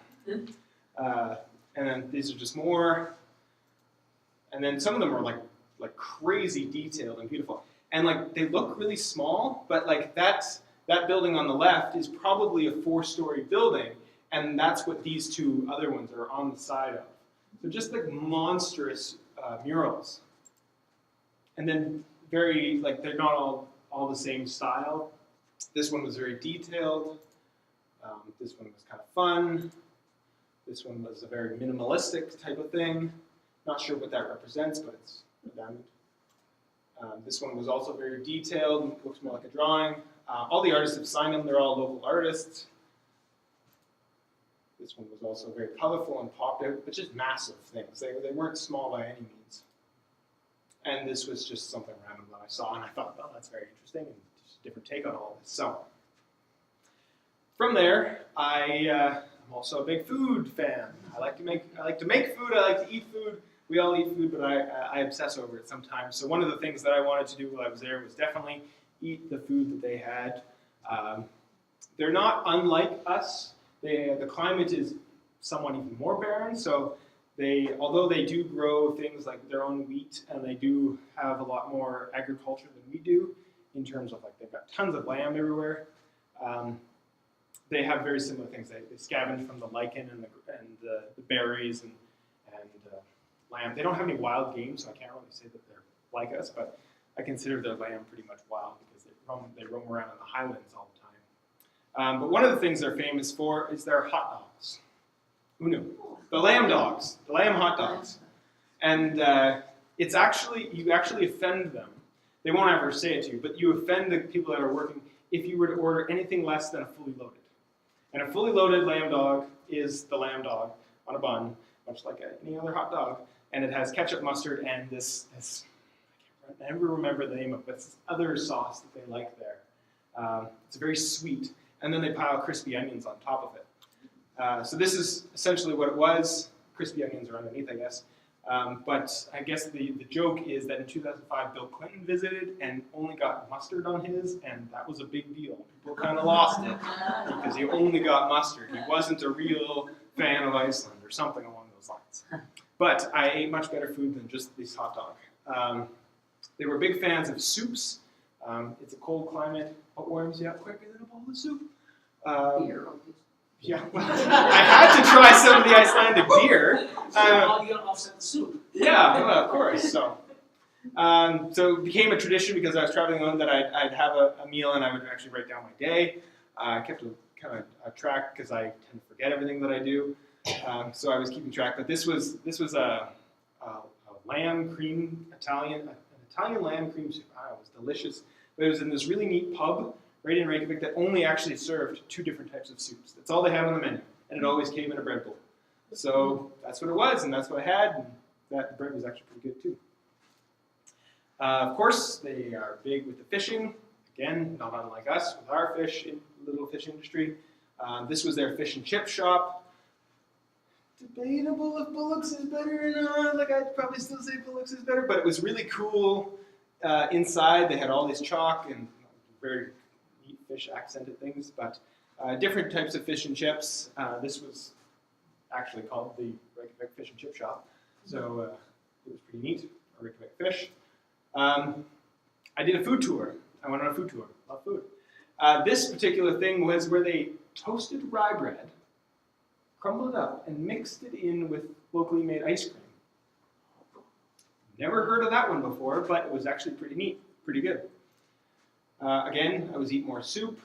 And then these are just more. And then some of them are like crazy detailed and beautiful. And they look really small, but that building on the left is probably a 4-story building, and that's what these 2 other ones are on the side of. So just monstrous murals. And then very, they're not all the same style. This one was very detailed. This one was kind of fun. This one was a very minimalistic type of thing. Not sure what that represents, but it's a diamond. This one was also very detailed, looks more like a drawing. All the artists have signed them, they're all local artists. This one was also very colorful and popped out, but just massive things. They weren't small by any means. And this was just something random that I saw, and I thought, well, that's very interesting, and just a different take on all of this. So, from there, I'm also a big food fan. I like to make food, I like to eat food. We all eat food, but I obsess over it sometimes. So one of the things that I wanted to do while I was there was definitely eat the food that they had. They're not unlike us. The climate is somewhat even more barren, so although they do grow things like their own wheat, and they do have a lot more agriculture than we do, in terms of they've got tons of land everywhere. They have very similar things. They scavenge from the lichen and the berries and lamb. They don't have any wild game, so I can't really say that they're like us, but I consider their lamb pretty much wild because they roam around in the highlands all the time. But one of the things they're famous for is their hot dogs. Who knew? The lamb dogs, the lamb hot dogs. And you actually offend them. They won't ever say it to you, but you offend the people that are working if you were to order anything less than a fully loaded. And a fully loaded lamb dog is the lamb dog on a bun, much like any other hot dog. And it has ketchup, mustard, and this I can't remember the name of it, but it's this other sauce that they like there. It's very sweet. And then they pile crispy onions on top of it. So this is essentially what it was. Crispy onions are underneath, I guess. But I guess the joke is that in 2005, Bill Clinton visited and only got mustard on his, and that was a big deal. People kind of lost it because he only got mustard. He wasn't a real fan of Iceland or something along those lines. But I ate much better food than just this hot dog. They were big fans of soups. It's a cold climate. What warms you up quicker than a bowl of soup? Beer. Yeah, well, I had to try some of the Icelandic beer. How you gonna offset the soup? Yeah, well, of course. So it became a tradition because I was traveling alone that I'd have a meal and I would actually write down my day. I kept a track because I tend to forget everything that I do. So I was keeping track. But this was a lamb cream an Italian lamb cream soup. It was delicious. But it was in this really neat pub right in Reykjavik that only actually served 2 different types of soups. That's all they had on the menu, and it always came in a bread bowl. So that's what it was, and that's what I had, and that bread was actually pretty good too. Of course, they are big with the fishing. Again, not unlike us with our little fish industry. This was their fish and chip shop. Debatable if Bullock's is better or not. I'd probably still say Bullock's is better, but it was really cool. Inside, they had all this chalk and very neat fish accented things, but different types of fish and chips. This was actually called the Reykjavik Fish and Chip Shop, so it was pretty neat. Reykjavik fish. I did a food tour. I went on a food tour. Love food. This particular thing was where they toasted rye bread, crumbled it up, and mixed it in with locally made ice cream. Never heard of that one before, but it was actually pretty neat, pretty good. Again, I was eating more soup,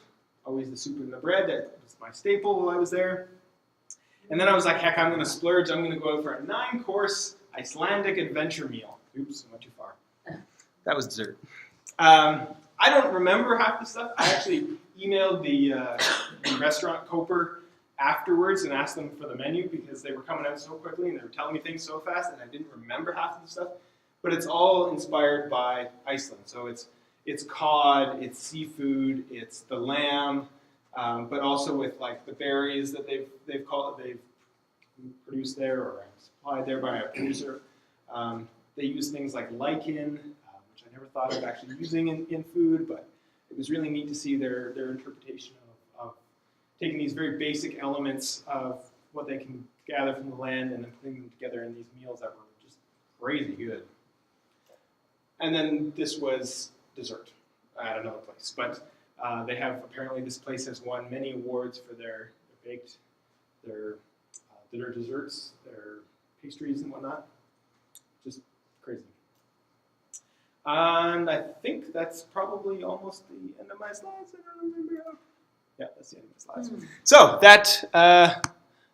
always the soup and the bread. That was my staple while I was there. And then I was like, heck, I'm going to splurge. I'm going to go out for a 9-course Icelandic adventure meal. Oops, I went too far. That was dessert. I don't remember half the stuff. I actually emailed the restaurant Coper afterwards and asked them for the menu because they were coming out so quickly and they were telling me things so fast and I didn't remember half of the stuff. But it's all inspired by Iceland. So it's cod, it's seafood, it's the lamb, but also with like the berries that they've produced there or supplied there by a producer. They use things like lichen, which I never thought of actually using in food, but it was really neat to see their interpretation of taking these very basic elements of what they can gather from the land and then putting them together in these meals that were just crazy good. And then this was dessert at another place. But they have, apparently this place has won many awards for their baked, their desserts, their pastries and whatnot. Just crazy. And I think that's probably almost the end of my slides. I don't remember how. Yeah, that's the end of my slides. So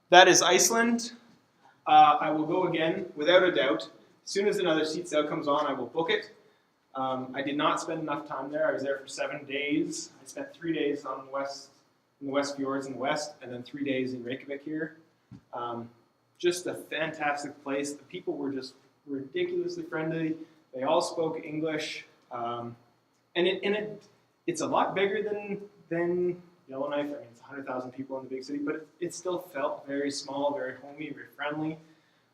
that is Iceland. I will go again, without a doubt. As soon as another seat sale comes on, I will book it. I did not spend enough time there. I was there for 7 days. I spent 3 days in the West Fjords in the west, and then 3 days in Reykjavik here. Just a fantastic place. The people were just ridiculously friendly. They all spoke English, and it's a lot bigger than Yellowknife. I mean, it's 100,000 people in the big city, but it still felt very small, very homey, very friendly,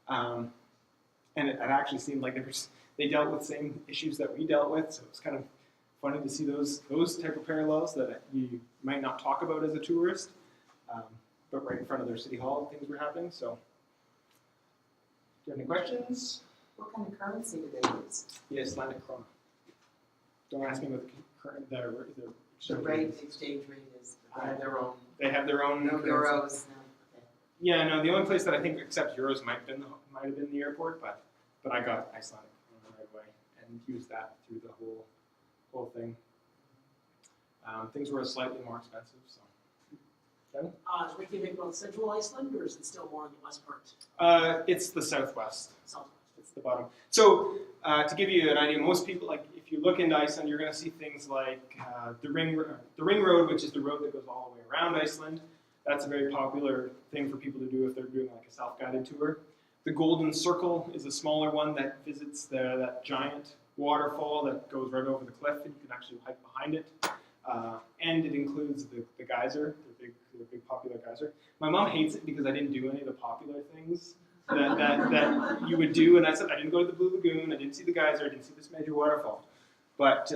and it actually seemed like they dealt with the same issues that we dealt with. So it's kind of funny to see those type of parallels that you might not talk about as a tourist, but right in front of their city hall, things were happening. So, do you have any questions? What kind of currency do they use? The Icelandic krona. Don't ask me what the The rate, the exchange rate is, they have their own. They have their own No currency. euros, no. Okay. Yeah, no. The only place that I think accepts euros might have been the airport, but I got Icelandic krona right away and used that through the whole thing. Things were slightly more expensive, so. Kevin? Is Reykjavik on central Iceland, or is it still more in the west part? It's the southwest. Southwest. It's the bottom. So to give you an idea, most people, like if you look into Iceland, you're going to see things like the ring road, which is the road that goes all the way around Iceland. That's a very popular thing for people to do if they're doing like a self-guided tour. The Golden Circle is a smaller one that visits that giant waterfall that goes right over the cliff, and you can actually hike behind it. And it includes the geyser, the big popular geyser. My mom hates it because I didn't do any of the popular things that you would do, and I said I didn't go to the Blue Lagoon, I didn't see the geyser, I didn't see this major waterfall. But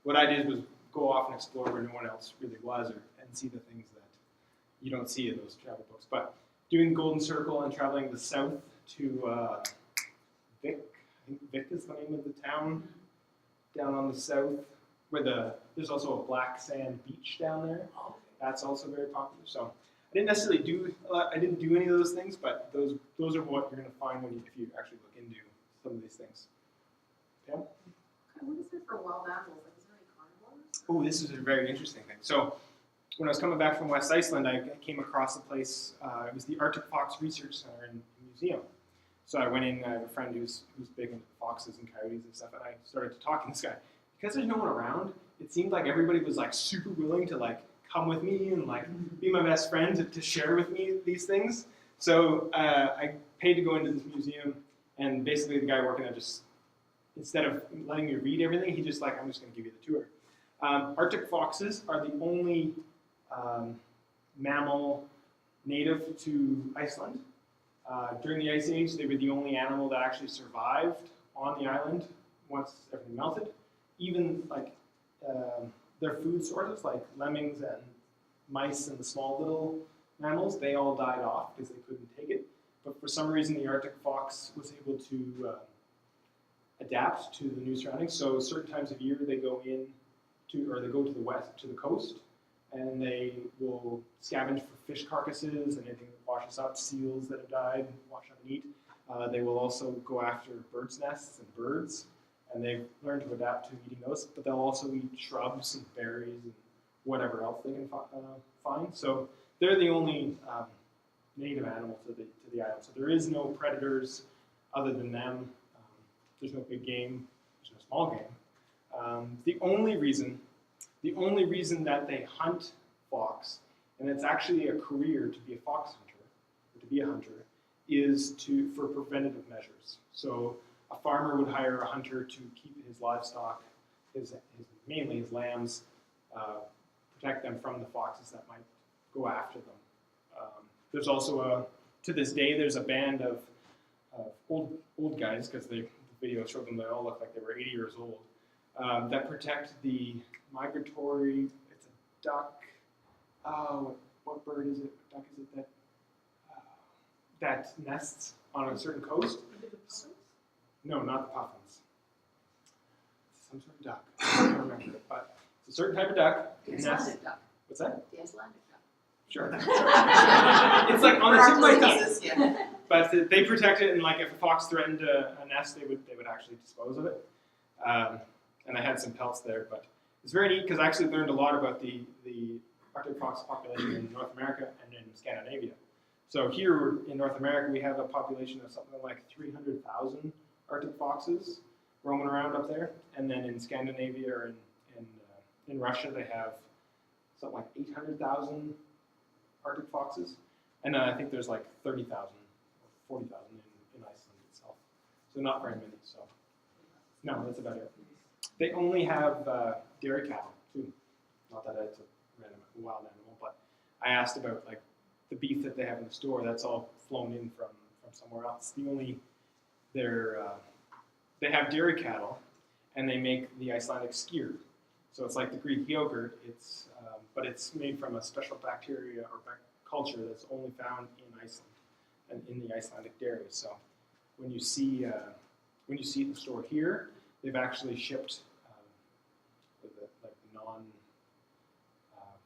what I did was go off and explore where no one else really was, and see the things that you don't see in those travel books. But doing Golden Circle and traveling the south to Vik, I think Vik is the name of the town, down on the south, where there's also a black sand beach down there. Oh, That's also very popular. So I didn't necessarily do any of those things, but those are what you're going to find if you actually look into some of these things. Yeah. What is it for wild animals? Like, is there any carnivores? Oh, this is a very interesting thing. So when I was coming back from West Iceland, I came across a place. It was the Arctic Fox Research Center in a museum. So I went in. I have a friend who's big into foxes and coyotes and stuff, and I started to talk to this guy. Because there's no one around, it seemed like everybody was like super willing to like come with me and like be my best friend to share with me these things. So I paid to go into this museum, and basically the guy working there just, instead of letting me read everything, he just like, I'm just going to give you the tour. Arctic foxes are the only mammal native to Iceland. During the Ice Age, they were the only animal that actually survived on the island once everything melted. Even like their food sources, like lemmings and mice and the small little mammals, they all died off because they couldn't take it. But for some reason, the Arctic fox was able to adapt to the new surroundings. So certain times of year, they go to the west, to the coast, and they will scavenge for fish carcasses and anything that washes up, seals that have died, wash up and eat. They will also go after birds' nests and birds, and they've learned to adapt to eating those. But they'll also eat shrubs and berries and whatever else they can find. So they're the only native animal to the island. So there is no predators other than them. There's no big game. There's no small game. The only reason that they hunt fox, and it's actually a career to be a fox hunter, or to be a hunter, is for preventative measures. So a farmer would hire a hunter to keep his livestock, mainly his lambs, protect them from the foxes that might go after them. There's also to this day, there's a band of old guys, because the video showed them they all look like they were 80 years old, that protect the migratory, it's a duck, what bird is it? What duck is it that nests on a certain coast? No, not the puffins. It's some sort of duck. I can't remember it, but it's a certain type of duck. The Icelandic duck. What's that? The Icelandic duck. Sure. It's like on the tip of my tongue. Yeah. But they protect it, and like if a fox threatened a nest, they would actually dispose of it. And I had some pelts there, but it's very neat because I actually learned a lot about the Arctic fox population in North America and in Scandinavia. So here in North America, we have a population of something like 300,000 Arctic foxes roaming around up there, and then in Scandinavia or in Russia, they have something like 800,000 Arctic foxes, and I think there's like 30,000 or 40,000 in Iceland itself. So not very many. So no, that's about it. They only have dairy cattle too. Not that it's a random wild animal, but I asked about like the beef that they have in the store. That's all flown in from somewhere else. They have dairy cattle, and they make the Icelandic skyr. So it's like the Greek yogurt. But it's made from a special bacteria or culture that's only found in Iceland and in the Icelandic dairy. So when you see it in the store here, they've actually shipped like what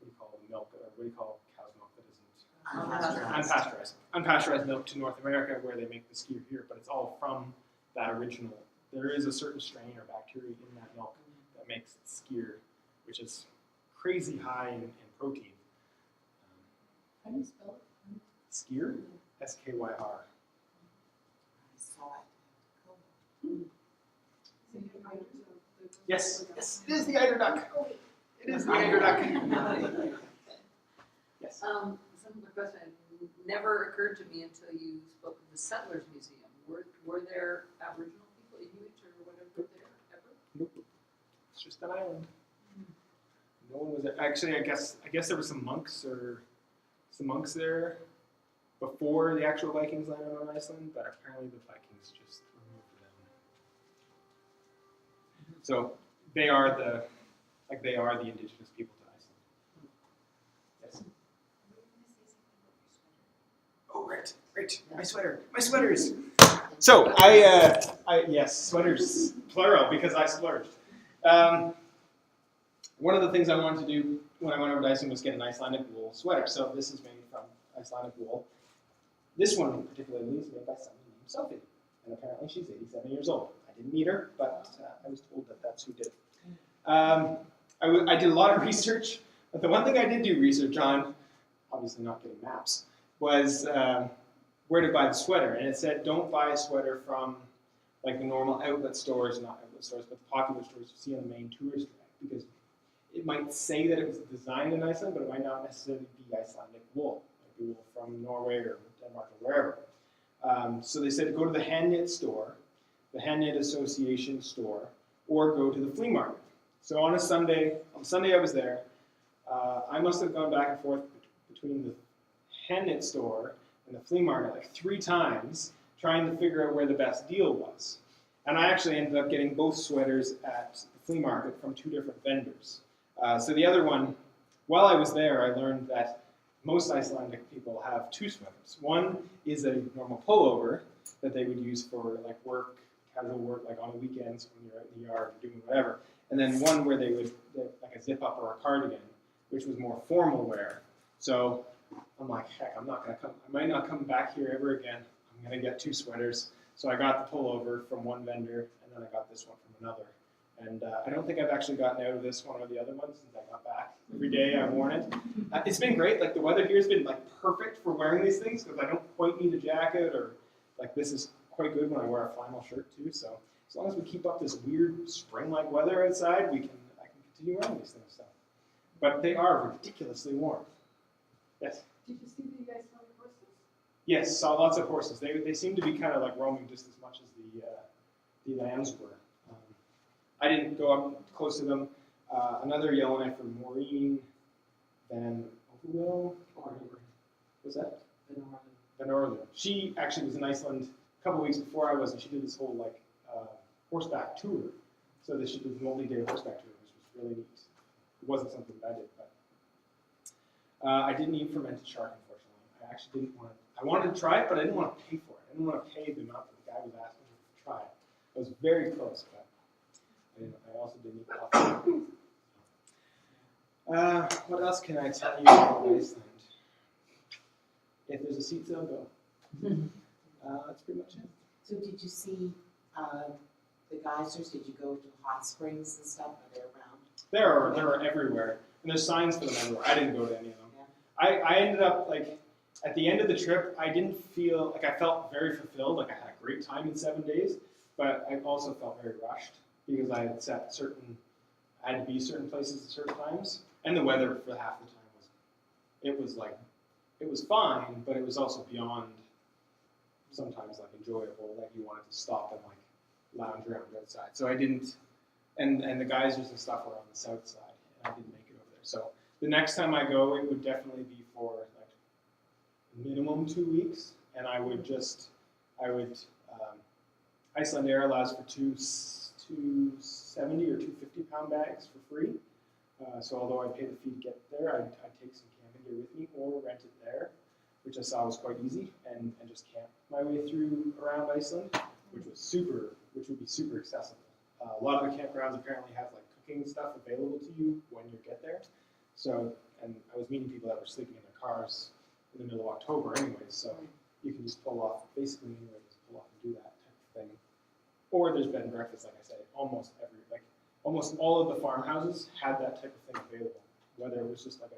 do you call the milk, or what do you call cow's milk that isn't unpasteurized milk to North America, where they make the skyr here, but it's all from that original. There is a certain strain or bacteria in that milk that makes skyr, which is crazy high in protein. How do you spell it? Skyr, S-K-Y-R. I saw it. Yes, it is the eider duck. It is the eider duck. Yes. Some of the question never occurred to me until you spoke of the Settlers Museum. Were there Aboriginal people, Inuit or whatever there ever? Nope. It's just an island. No one was there. Actually, I guess there were some monks there before the actual Vikings landed on Iceland, but apparently the Vikings just removed them. So they are the indigenous people to Iceland. Yes. Oh, right. My sweaters. So yes, sweaters, plural, because I splurged. One of the things I wanted to do when I went over to Iceland was get an Icelandic wool sweater. So this is made from Icelandic wool. This one particularly is made by someone named Sophie, and apparently she's 87 years old. I didn't meet her, but I was told that that's who did it. I did a lot of research, but the one thing I did do research on, obviously not getting maps, was where to buy the sweater. And it said don't buy a sweater from like the normal outlet stores, not outlet stores, but the popular stores you see on the main tourist track, because it might say that it was designed in Iceland, but it might not necessarily be Icelandic wool. It might be wool from Norway or Denmark or wherever. So they said to go to the hand knit store, the Hand Knit Association store, or go to the flea market. So on Sunday I was there, I must have gone back and forth between the hand knit store and the flea market like 3 times, trying to figure out where the best deal was. And I actually ended up getting both sweaters at the flea market from 2 different vendors. So the other one, while I was there, I learned that most Icelandic people have 2 sweaters. One is a normal pullover that they would use for like work, casual work, like on the weekends when you're out in the yard doing whatever. And then one where they would, like a zip up or a cardigan, which was more formal wear. So I'm like, heck, I might not come back here ever again. I'm I'm gonna get 2 sweaters. So I got the pullover from one vendor, and then I got this one from another. And I don't think I've actually gotten out of this one or the other one since I got back. Every day I've worn it. It's been great. Like the weather here has been like perfect for wearing these things because I don't quite need a jacket, or like this is quite good when I wear a flannel shirt too. So as long as we keep up this weird spring-like weather outside, I can continue wearing these things. So, but they are ridiculously warm. Yes. Did you see the Iceland horses? Yes, saw lots of horses. They seem to be kind of like roaming just as much as the lambs were. I didn't go up close to them. Another Yellowknife from Maureen Van Overwell. What's that? Van Orlen. She actually was in Iceland a couple weeks before I was, and she did this whole like horseback tour. So that she did a multi-day horseback tour, which was really neat. It wasn't something that I did, but I didn't eat fermented shark, unfortunately. I actually didn't want to. I wanted to try it, but I didn't want to pay for it. I didn't want to pay the amount that the guy was asking me to try it. I was very close, but I also didn't eat coffee. What else can I tell you about Iceland? If there's a seat sale, go. That's pretty much it. So did you see the geysers? Did you go to hot springs and stuff? Are they around? There are everywhere, and there's signs for them everywhere. I didn't go to any of them. Yeah. I ended up like at the end of the trip, I didn't feel like I felt very fulfilled. Like I had a great time in 7 days, but I also felt very rushed because I had set I had to be certain places at certain times, and the weather for half the time it was fine, but it was also beyond sometimes like enjoyable. Like you wanted to stop and like lounge around outside. So I didn't, and the geysers and stuff were on the south side, and I didn't make it over there. So the next time I go, it would definitely be for like minimum 2 weeks, and I would Iceland Air allows for 270 or 250 pound bags for free. So although I pay the fee to get there, I'd take some camping gear with me or rent it there, which I saw was quite easy, and just camp my way through around Iceland, which would be super accessible. A lot of the campgrounds apparently have like cooking stuff available to you when you get there. So, and I was meeting people that were sleeping in their cars in the middle of October anyways, so you can just pull off, basically anywhere, just pull off and do that type of thing. Or there's bed and breakfast, like I said, almost all of the farmhouses had that type of thing available. Whether it was just like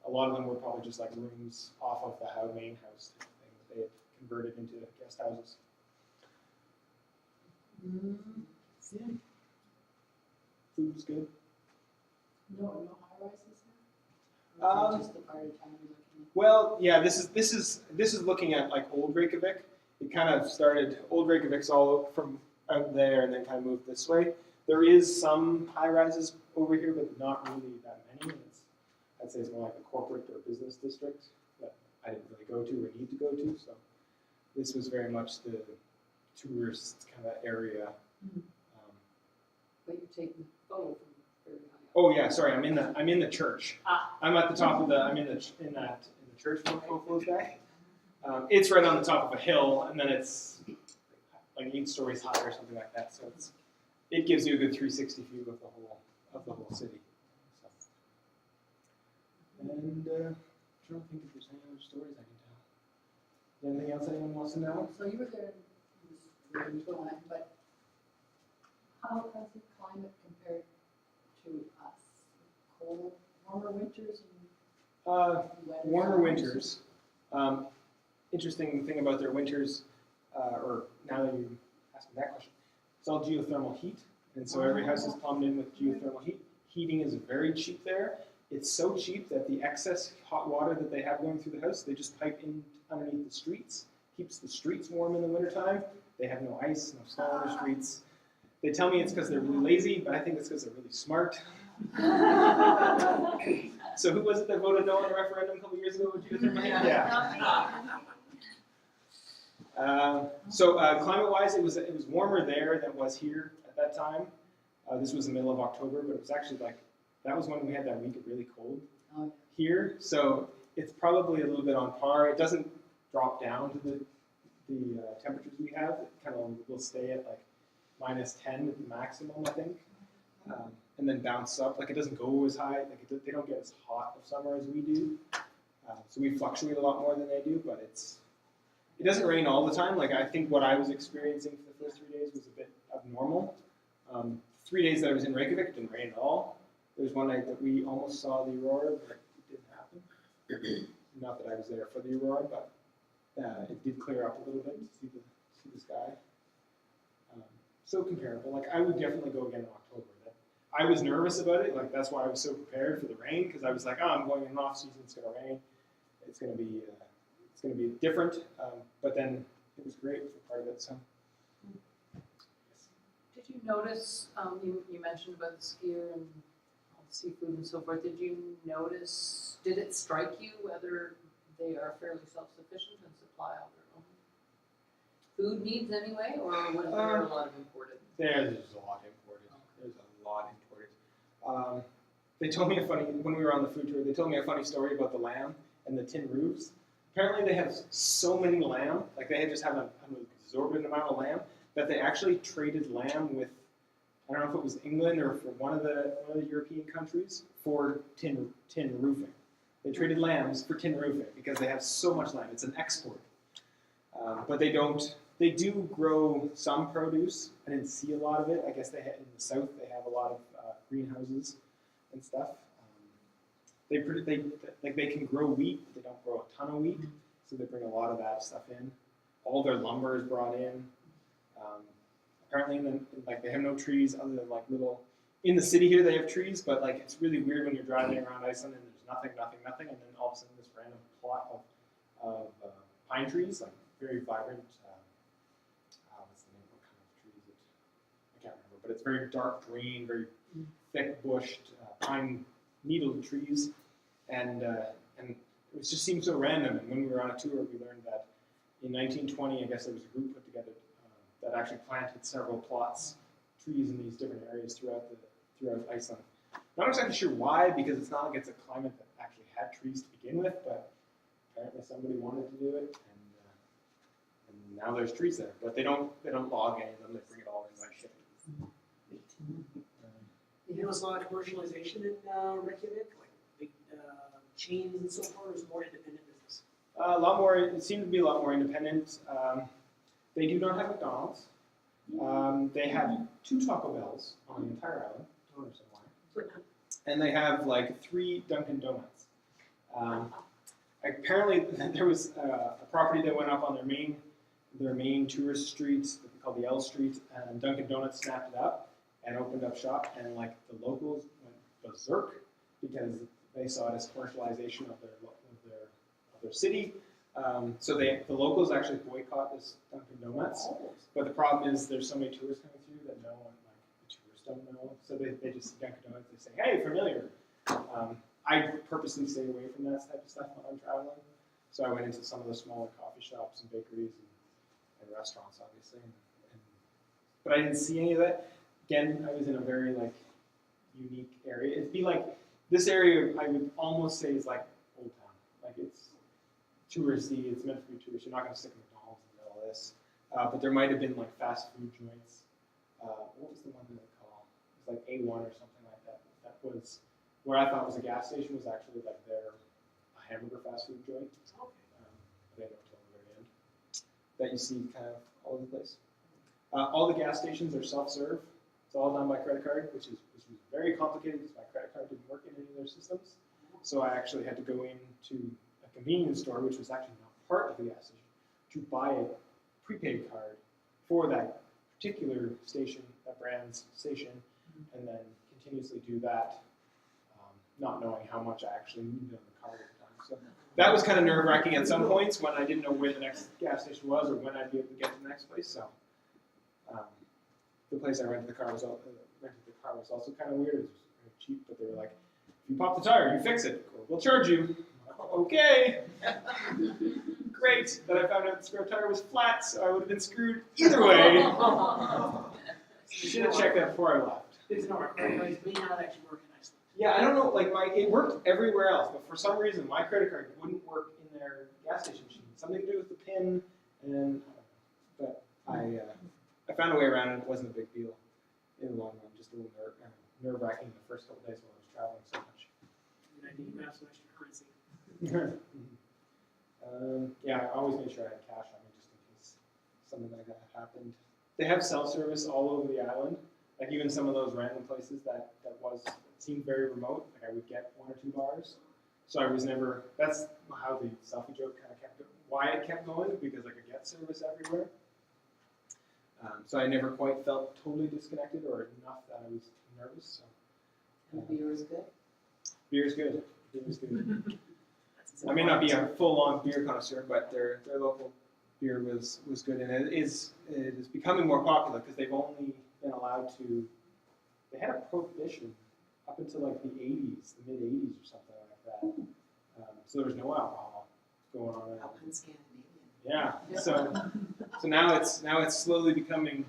a lot of them were probably just like rooms off of the main house type of thing that they had converted into guest houses. Yeah. Food was good. No high rises here? Or is it just the part of town you're looking at? Well, yeah, this is looking at like old Reykjavik. It kind of started, old Reykjavik's all from out there and then kind of moved this way. There is some high rises over here, but not really that many. I'd say it's more like a corporate or business district that I didn't really go to or need to go to. So this was very much the tourist kind of area. But you're taking the photo from very high up. Oh yeah, sorry, I'm in the church. Ah. I'm at the top of I'm in the church photos back. It's right on the top of a hill, and then it's like 8 stories high or something like that. So it gives you a good 360 view of the whole city. So. And I'm trying to think if there's any other stories I can tell. Is there anything else anyone wants to know? So you were there in July, but how has the climate compared to us? Cold, warmer winters and wetter Warmer summers? winters. Interesting thing about their winters, or now that you asked me that question, it's all geothermal heat, and so every house is plumbed in with geothermal heat. Heating is very cheap there. It's so cheap that the excess hot water that they have going through the house, they just pipe in underneath the streets. Keeps the streets warm in the wintertime. They have no ice, no snow on the streets. They tell me it's because they're really lazy, but I think it's because they're really smart. So who was it that voted no on a referendum a couple years ago with geothermal heat? Yeah. So climate-wise, it was warmer there than it was here at that time. This was the middle of October, but it was actually that was when we had that week of really cold here. So it's probably a little bit on par. It doesn't drop down to the temperatures we have. It kind of will stay at like -10 at the maximum, I think, and then bounce up. Like it doesn't go as high. Like they don't get as hot of summer as we do. So we fluctuate a lot more than they do, but it doesn't rain all the time. Like I think what I was experiencing for the first 3 days was a bit abnormal. 3 days that I was in Reykjavik, it didn't rain at all. There was one night that we almost saw the aurora, but it didn't happen. Not that I was there for the aurora, but it did clear up a little bit to see the sky. So comparable. Like I would definitely go again in October. I was nervous about it. Like that's why I was so prepared for the rain, because I was like, oh, I'm going in off season. It's gonna rain. It's gonna be different. But then it was great for part of it. So. Did you notice, you mentioned about the skier and all the seafood and so forth, did it strike you whether they are fairly self-sufficient and supply all their own food needs anyway, or was there a lot of imported? There's a lot imported. There's a lot imported. They told me when we were on the food tour, they told me a funny story about the lamb and the tin roofs. Apparently they have so many lamb, like they just have an exorbitant amount of lamb, that they actually traded lamb with, I don't know if it was England or for one of the European countries, for tin roofing. They traded lambs for tin roofing because they have so much lamb. It's an export. But they do grow some produce. I didn't see a lot of it. I guess in the south they have a lot of greenhouses and stuff. They can grow wheat, but they don't grow a ton of wheat, so they bring a lot of that stuff in. All their lumber is brought in. Apparently, they have no trees other than like little. In the city here, they have trees, but like it's really weird when you're driving around Iceland and there's nothing, and then all of a sudden this random plot of pine trees, like very vibrant. What's the name? What kind of tree is it? I can't remember, but it's very dark green, very thick bushed pine needled trees, and it just seemed so random. And when we were on a tour, we learned that in 1920, I guess there was a group put together that actually planted several trees in these different areas throughout Iceland. Not exactly sure why, because it's not like it's a climate that actually had trees to begin with, but apparently somebody wanted to do it, and now there's trees there. But they don't log any of them; they bring it all in by ship. There was a lot of commercialization in Reykjavik, like big chains and so forth. It was more independent business. A lot more. It seemed to be a lot more independent. They do not have McDonald's. They have 2 Taco Bells on the entire island. Don't understand why. And they have like 3 Dunkin' Donuts. Apparently, there was a property that went up on their main tourist street that they call the L Street, and Dunkin' Donuts snapped it up and opened up shop, and like the locals went berserk because they saw it as commercialization of their city. So the locals actually boycott this Dunkin' Donuts, but the problem is there's so many tourists coming through that no one, like the tourists don't know, so they just see Dunkin' Donuts, they say, hey, familiar. I purposely stay away from that type of stuff when I'm traveling, so I went into some of the smaller coffee shops and bakeries and restaurants, obviously, but I didn't see any of that. Again, I was in a very like unique area. It'd be like this area. I would almost say is like Old Town. Like it's touristy. It's meant to be tourist. You're not going to stick McDonald's in the middle of this. But there might have been like fast food joints. What was the one that they call? It was like A1 or something like that. That was where I thought was a gas station was actually like a hamburger fast food joint. But I know till the very end that you see kind of all over the place. All the gas stations are self-serve. It's all done by credit card, which was very complicated because my credit card didn't work in any of their systems. So I actually had to go into a convenience store, which was actually not part of the gas station, to buy a prepaid card for that particular station, that brand's station, and then continuously do that, not knowing how much I actually needed on the card at the time. So that was kind of nerve-wracking at some points when I didn't know where the next gas station was or when I'd be able to get to the next place. So. The place I rented the car was also kind of weird. It was very cheap, but they were like, if you pop the tire, you fix it. We'll charge you. Okay. Great. Then I found out the spare tire was flat, so I would have been screwed either way. Should have checked that before I left. It's not right. It may not actually work in Iceland. Yeah, I don't know. Like it worked everywhere else, but for some reason my credit card wouldn't work in their gas station machine. Something to do with the PIN, and but I found a way around it. It wasn't a big deal in the long run. Just a little nerve-wracking the first couple days while I was traveling so much. And I think you have some extra currency. Yeah, I always made sure I had cash on me something like that happened. They have self-service all over the island, like even some of those random places that seemed very remote. Like I would get 1 or 2 bars, so I was never. That's how the selfie joke kind of kept it. Why it kept going, because I could get service everywhere. So I never quite felt totally disconnected or enough that I was nervous. So And the beer is good? beer is good. Beer is good. I may not be a full-on beer connoisseur, but their local beer was good, and it is becoming more popular because they've only been allowed to. They had a prohibition up until like the 80s, the mid 80s or something like that. So there was no alcohol going on. How pan-Scandinavian. Yeah. So now it's slowly becoming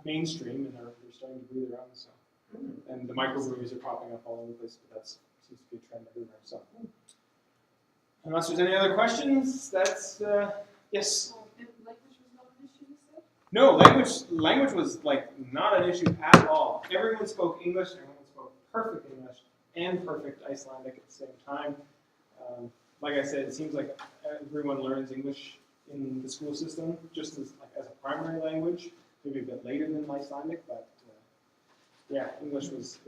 mainstream, and they're starting to brew their own. So, and the microbreweries are popping up all over the place, but that seems to be a trend everywhere. So, unless there's any other questions, that's yes. Language was not an issue, you said? No, language was like not an issue at all. Everyone spoke English. Everyone spoke perfect English and perfect Icelandic at the same time. Like I said, it seems like everyone learns English in the school system just as a primary language, maybe a bit later than Icelandic, but yeah, English was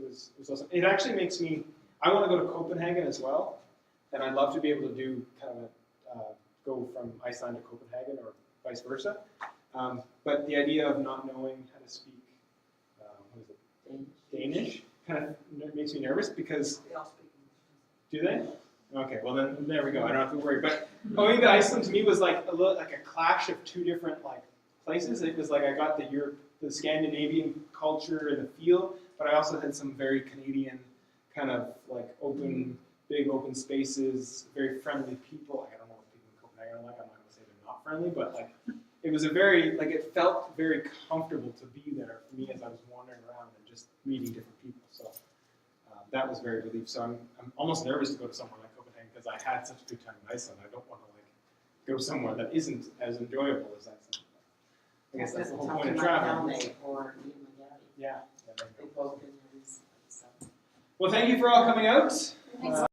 awesome. It actually makes me. I want to go to Copenhagen as well, and I'd love to be able to do kind of go from Iceland to Copenhagen or vice versa. But the idea of not knowing how to speak what is it? Danish kind of makes me nervous because They all speak English. do they? Okay, well then there we go. I don't have to worry. But going to Iceland to me was like a clash of two different like places. It was like I got the Scandinavian culture and the feel, but I also had some very Canadian kind of like big open spaces, very friendly people. Like, I don't know what people in Copenhagen are like. I'm not going to say they're not friendly, but like it was it felt very comfortable to be there for me as I was wandering around and just meeting different people. So that was very relief. So I'm almost nervous to go to somewhere like Copenhagen because I had such a good time in Iceland. I don't want to like go somewhere that isn't as enjoyable as Iceland. I guess that's the whole point of traveling. Or Ian McGarry. Yeah. They both been there recently, so. Well, thank you for all coming out. Thanks.